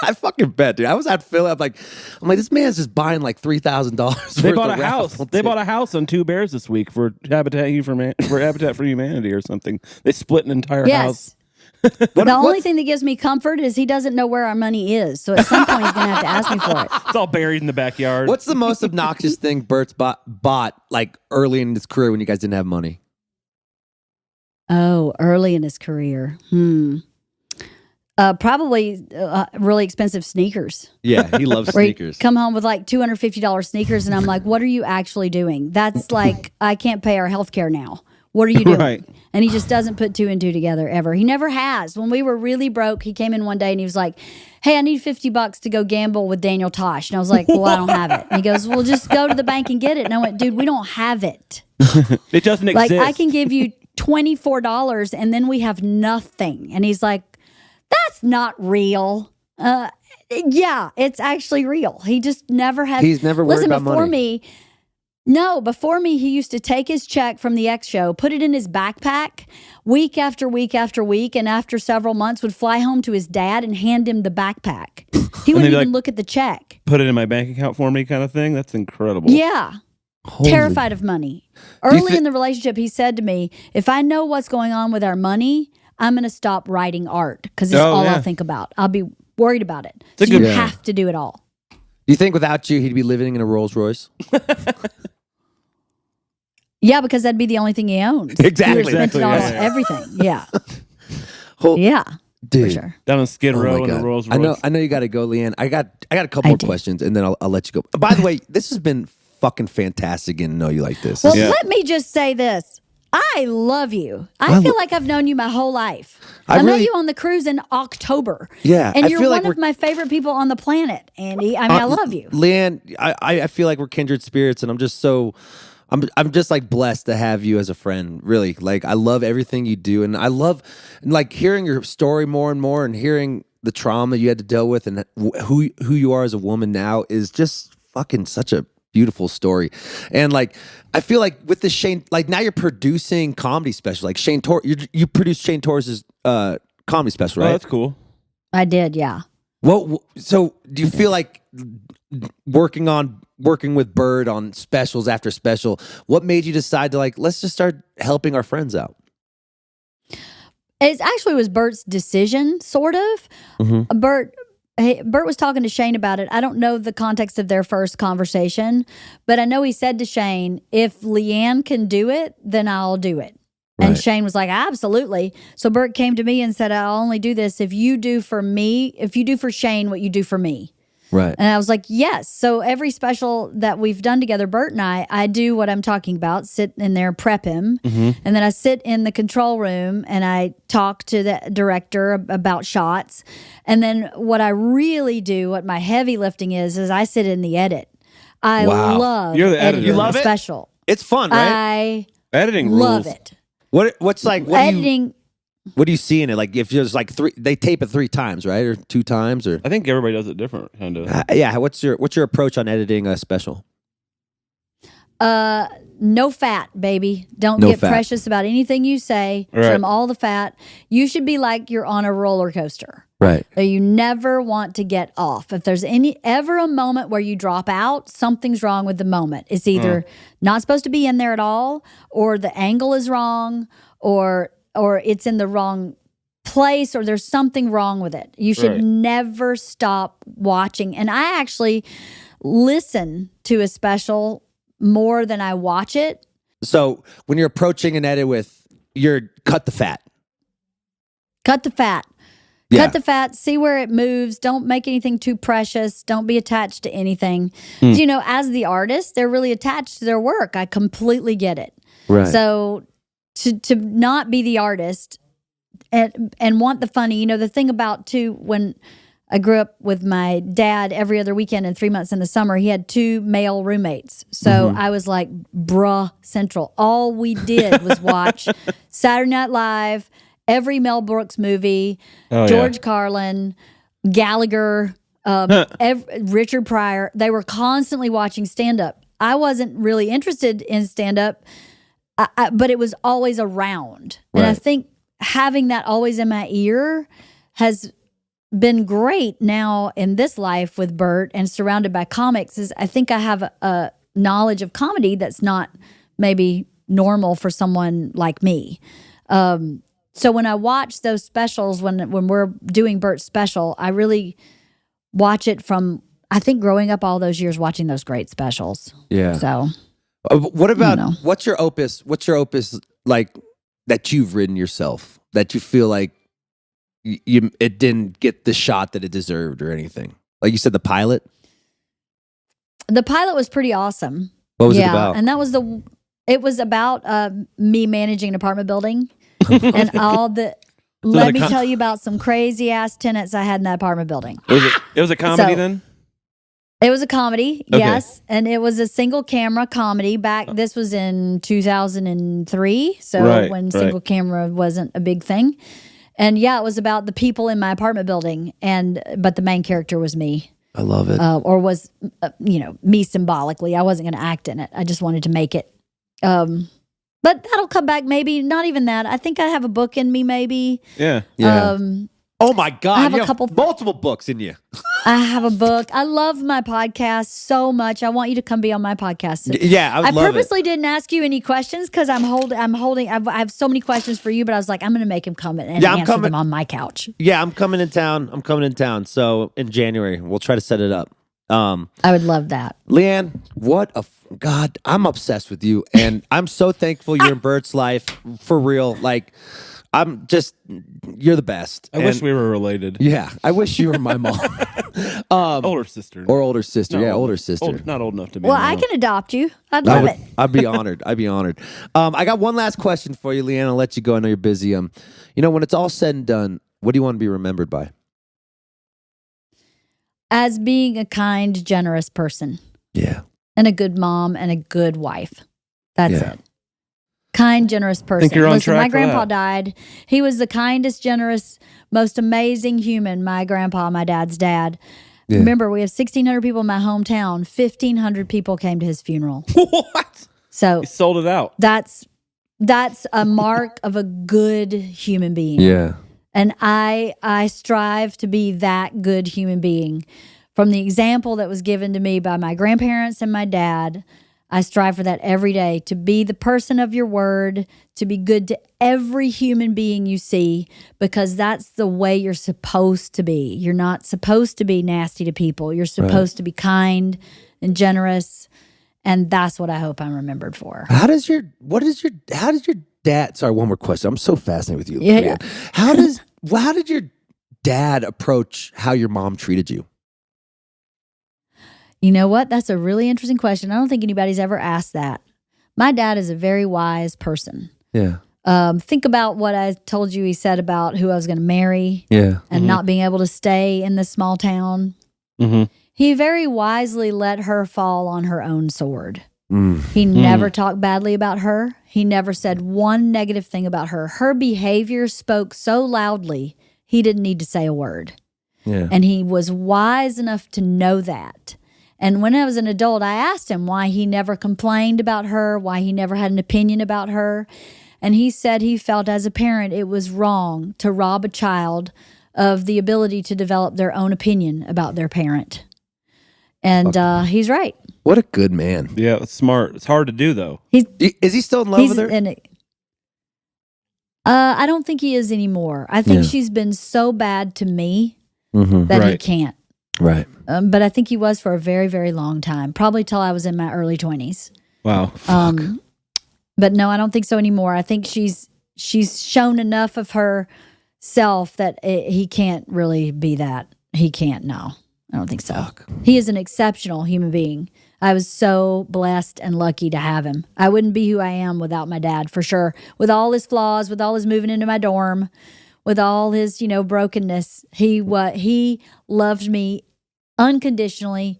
I fucking bet, dude. I was at Philly. I'm like, this man's just buying like $3,000. They bought a house. They bought a house on 2 Bears this week for Habitat for Humanity or something. They split an entire house. Yes. The only thing that gives me comfort is he doesn't know where our money is. So at some point he's going to have to ask me for it. It's all buried in the backyard. What's the most obnoxious thing Bert's bought like early in his career when you guys didn't have money? Oh, early in his career. Probably really expensive sneakers. Yeah, he loves Where he'd come home with like $250 sneakers, and I'm like, "What are you actually doing? That's like I can't pay our health care now. What are you doing?" Right. And he just doesn't put 2 and 2 together ever. He never has. When we were really broke, he came in one day and he was like, "Hey, I need $50 to go gamble with Daniel Tosh." And I was like, "Well, I don't have it." And he goes, "Well, just go to the bank and get it." And I went, "Dude, we don't have it. It doesn't exist. Like I can give you $24 and then we have nothing." And he's like, "That's not real." Yeah, it's actually real. He just never has. He's never worried Listen, about before money. me, No, before me, he used to take his check from the X show, put it in his backpack week after week after week, and after several months would fly home to his dad and hand him the backpack. He wouldn't even look at the check. Put it in my bank account for me kind of thing? That's incredible. Yeah. Terrified of money. Early in the relationship, he said to me, if I know what's going on with our money, I'm going to stop writing art because it's all I'll think about. I'll be worried about it. So you have to do it all. Do you think without you, he'd be living in a Rolls Royce? Yeah, because that'd be the only thing he owns. Exactly. He spent it on everything. Yeah. Yeah. Dude. For sure. Down on Skid Row in a Rolls Royce. I know you got to go, LeeAnn. I got a couple more questions, and then I'll let you go. By the way, this has been fucking fantastic getting to know you like this. Well, let me just say this. I love you. I feel like I've known you my whole life. I met you on the cruise in October. Yeah. And you're one of my favorite people on the planet, Andy. I mean, I love you. LeeAnn, I feel like we're kindred spirits, and I'm just so... I'm just like blessed to have you as a friend. Really, like I love everything you do, and I love like hearing your story more and more, and hearing the trauma you had to deal with, and who you are as a woman now is just fucking such a beautiful story. And like I feel like with this Shane, like now you're producing comedy special, like Shane you produced Shane Torres's comedy special, right? Oh, that's cool. I did, yeah. Well, so do you feel like working with Bert on specials after special, what made you decide to like, let's just start helping our friends out? It actually was Bert's decision, sort of. Mm-hmm. Bert was talking to Shane about it. I don't know the context of their first conversation, but I know he said to Shane, if LeeAnn can do it, then I'll do it. Right. And Shane was like, absolutely. So Bert came to me and said, I'll only do this if you do for Shane what you do for me. Right. And I was like, yes. So every special that we've done together, Bert and I do what I'm talking about, sit in there, prep him. Mm-hmm. And then I sit in the control room and I talk to the director about shots. And then what I really do, what my heavy lifting is I sit in the edit. I love You're the editor. editing You love a it? special. It's fun, right? Editing rules. Love it. What's like Editing. What do you see in it? Like if there's like they tape it 3 times, right, or 2 times, or I think everybody does it different, kind of. yeah. What's your approach on editing a special? No fat, baby. Don't No get fat. precious about anything you say. Right. Trim all the fat. You should be like you're on a roller coaster. Right. You never want to get off. If there's ever a moment where you drop out, something's wrong with the moment. It's either not supposed to be in there at all, or the angle is wrong, or it's in the wrong place, or there's something wrong with it. You should never stop watching. And I actually listen to a special more than I watch it. So when you're approaching an edit you're cut the fat. Cut the fat. Yeah. Cut the fat, see where it moves. Don't make anything too precious. Don't be attached to anything. You know, as the artist, they're really attached to their work. I completely get it. Right. So to not be the artist and want the funny, you know, the thing about too, when I grew up with my dad every other weekend and 3 months in the summer, he had 2 male roommates. So I was like, bruh central. All we did was watch Saturday Night Live, every Mel Brooks movie, George Carlin, Gallagher, Richard Pryor. They were constantly watching stand-up. I wasn't really interested in stand-up, but it was always around. And I think having that always in my ear has been great now in this life with Bert and surrounded by comics. I think I have a knowledge of comedy that's not maybe normal for someone like me. So when I watch those specials, when we're doing Bert's special, I really watch it from, I think, growing up all those years watching those great specials. Yeah. So what about, what's your opus like that you've written yourself that you feel like it didn't get the shot that it deserved or anything? Like you said, the pilot? The pilot was pretty awesome. What was it about? And it was about me managing an apartment building and all the, let me tell you about some crazy ass tenants I had in that apartment building. It was a comedy then? It was a comedy, yes. And it was a single camera comedy this was in 2003. So when single camera wasn't a big thing. And yeah, it was about the people in my apartment building, but the main character was me. I love it. or was, me symbolically. I wasn't going to act in it. I just wanted to make it. But that'll come back maybe. Not even that. I think I have a book in me maybe. Yeah. Oh my God! I have you a couple multiple books in you. I have a book. I love my podcast so much. I want you to come be on my podcast. Yeah, I love purposely didn't ask you any questions because I have so many questions for you, but I was like, I'm going to make him come and answer them on my couch. Yeah, I'm coming in town. So in January, we'll try to set it up. I would love that. LeeAnn, God, I'm obsessed with you, and I'm so thankful you're in Bert's life for real. Like, you're the best. I wish we were related. Yeah, I wish you were my mom. Older sister. Or older sister. No, yeah, older sister. Not old enough to be. Well, I can adopt you. I'd love it. I'd be honored. I got one last question for you, LeeAnn. I'll let you go. I know you're busy. When it's all said and done, what do you want to be remembered by? As being a kind, generous person. Yeah. And a good mom and a good wife. That's Yeah. it. Kind, generous person. Think you're on track my for grandpa that. died. He was the kindest, generous, most amazing human, my grandpa, my dad's dad. Yeah. Remember, we have 1,600 people in my hometown. 1,500 people came to his funeral. What? So He sold it out. that's a mark of a good human being. Yeah. And I strive to be that good human being. From the example that was given to me by my grandparents and my dad, I strive for that every day, to be the person of your word, to be good to every human being you see, because that's the way you're supposed to be. You're not supposed to be nasty to people. You're supposed to be kind and generous, and that's what I hope I'm remembered for. How did your dad? Sorry, one more question. I'm so fascinated with you. Yeah. LeeAnn. How did your dad approach how your mom treated you? You know what? That's a really interesting question. I don't think anybody's ever asked that. My dad is a very wise person. Yeah. Think about what I told you he said about who I was going to marry Yeah. and not being able to stay in this small town. Mm-hmm. He very wisely let her fall on her own sword. Mm. He never talked badly about her. He never said one negative thing about her. Her behavior spoke so loudly, he didn't need to say a word. Yeah. And he was wise enough to know that. And when I was an adult, I asked him why he never complained about her, why he never had an opinion about her. And he said he felt as a parent it was wrong to rob a child of the ability to develop their own opinion about their parent. And he's right. What a good man. Yeah, that's smart. It's hard to do though. Is he still in love with her? I don't think he is anymore. I think she's been so bad to me that he can't. Right. But I think he was for a very, very long time, probably till I was in my early 20s. Wow. But no, I don't think so anymore. I think she's shown enough of herself that he can't really be that. He can't. No, I don't think so. Fuck. He is an exceptional human being. I was so blessed and lucky to have him. I wouldn't be who I am without my dad, for sure. With all his flaws, with all his moving into my dorm, with all his, brokenness, he loved me unconditionally.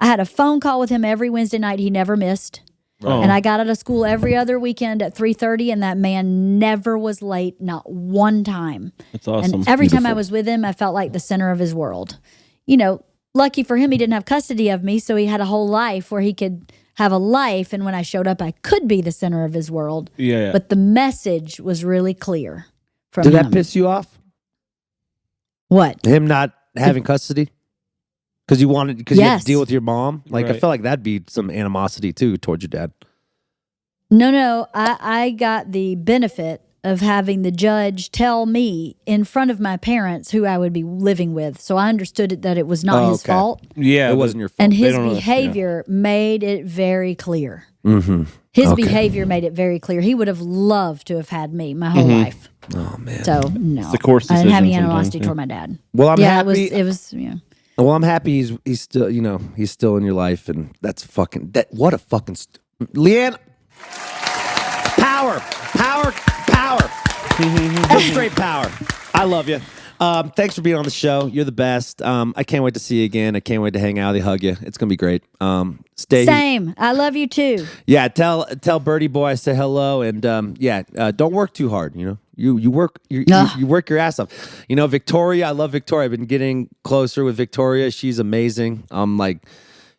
I had a phone call with him every Wednesday night he never missed. Oh. And I got out of school every other weekend at 3:30, and that man never was late, not one time. That's awesome. And every time I was with him, I felt like the center of his world. Lucky for him, he didn't have custody of me, so he had a whole life where he could have a life, and when I showed up, I could be the center of his world. Yeah. But the message was really clear from Did him. that piss you off? What? Him not having custody? Because you had to deal with your mom? Like, I Right. felt like that'd be some animosity, too, towards your dad. No. I got the benefit of having the judge tell me in front of my parents who I would be living with. So I understood that it was not his okay. fault. Yeah. It wasn't your fault. And his don't know- behavior made it very clear. Mm-hmm. His Okay. behavior made it very clear. He would have loved to have had me my whole life. Oh, man. So no, It's a course I didn't have any decision animosity sometimes, toward my dad. Well, I'm yeah, happy. it was. Yeah. Well, I'm happy he's still, he's still in your life, and that's fucking, what a fucking, LeeAnn, power. Straight power. I love you. Thanks for being on the show. You're the best. I can't wait to see you again. I can't wait to hang out, hug you. It's going to be great. Stay. Same. I love you too. Yeah, tell Birdie Boy I say hello, and don't work too hard, You work you work your ass off. You know, Victoria, I love Victoria. I've been getting closer with Victoria. She's amazing.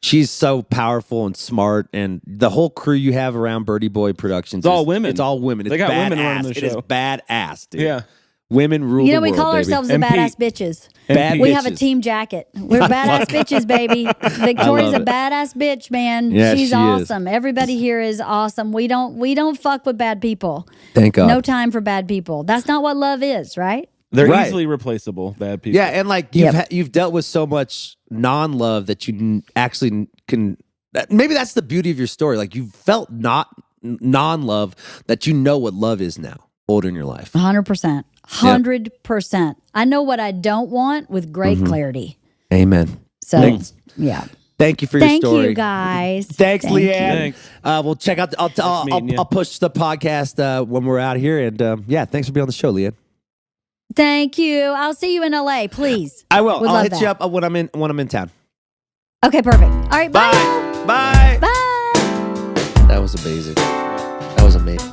She's so powerful and smart, and the whole crew you have around Birdie Boy Productions. It's all women. It's all women. They It's got women running badass. the It is show. badass, dude. Yeah. Women rule You know, the we world, call baby. ourselves the And badass Pete. bitches. Bad We have a bitches. team jacket. We're badass bitches, baby. Victoria's a it. badass bitch, man. Yeah, She's she is. awesome. Everybody here is awesome. We don't fuck with bad people. Thank God. No time for bad people. That's not what love is, right? They're Right. easily replaceable, bad people. Yeah, and like you've dealt with so much non-love that you actually can. Maybe that's the beauty of your story. Like you felt not non-love that you know what love is now, older in your life. 100%. 100%. I know what I don't want with great clarity. Amen. So, yeah. Thank you for your Thank story. you, guys. Thanks, Thank you. LeeAnn. Thanks. We'll check out. meeting you. I'll push the podcast when we're out here. And yeah, thanks for being on the show, LeeAnn. Thank you. I'll see you in LA, please. I will. Would I'll love hit you that. up when I'm in town. Okay, perfect. All right, bye. Bye. Bye. Bye. That was amazing. That was amazing.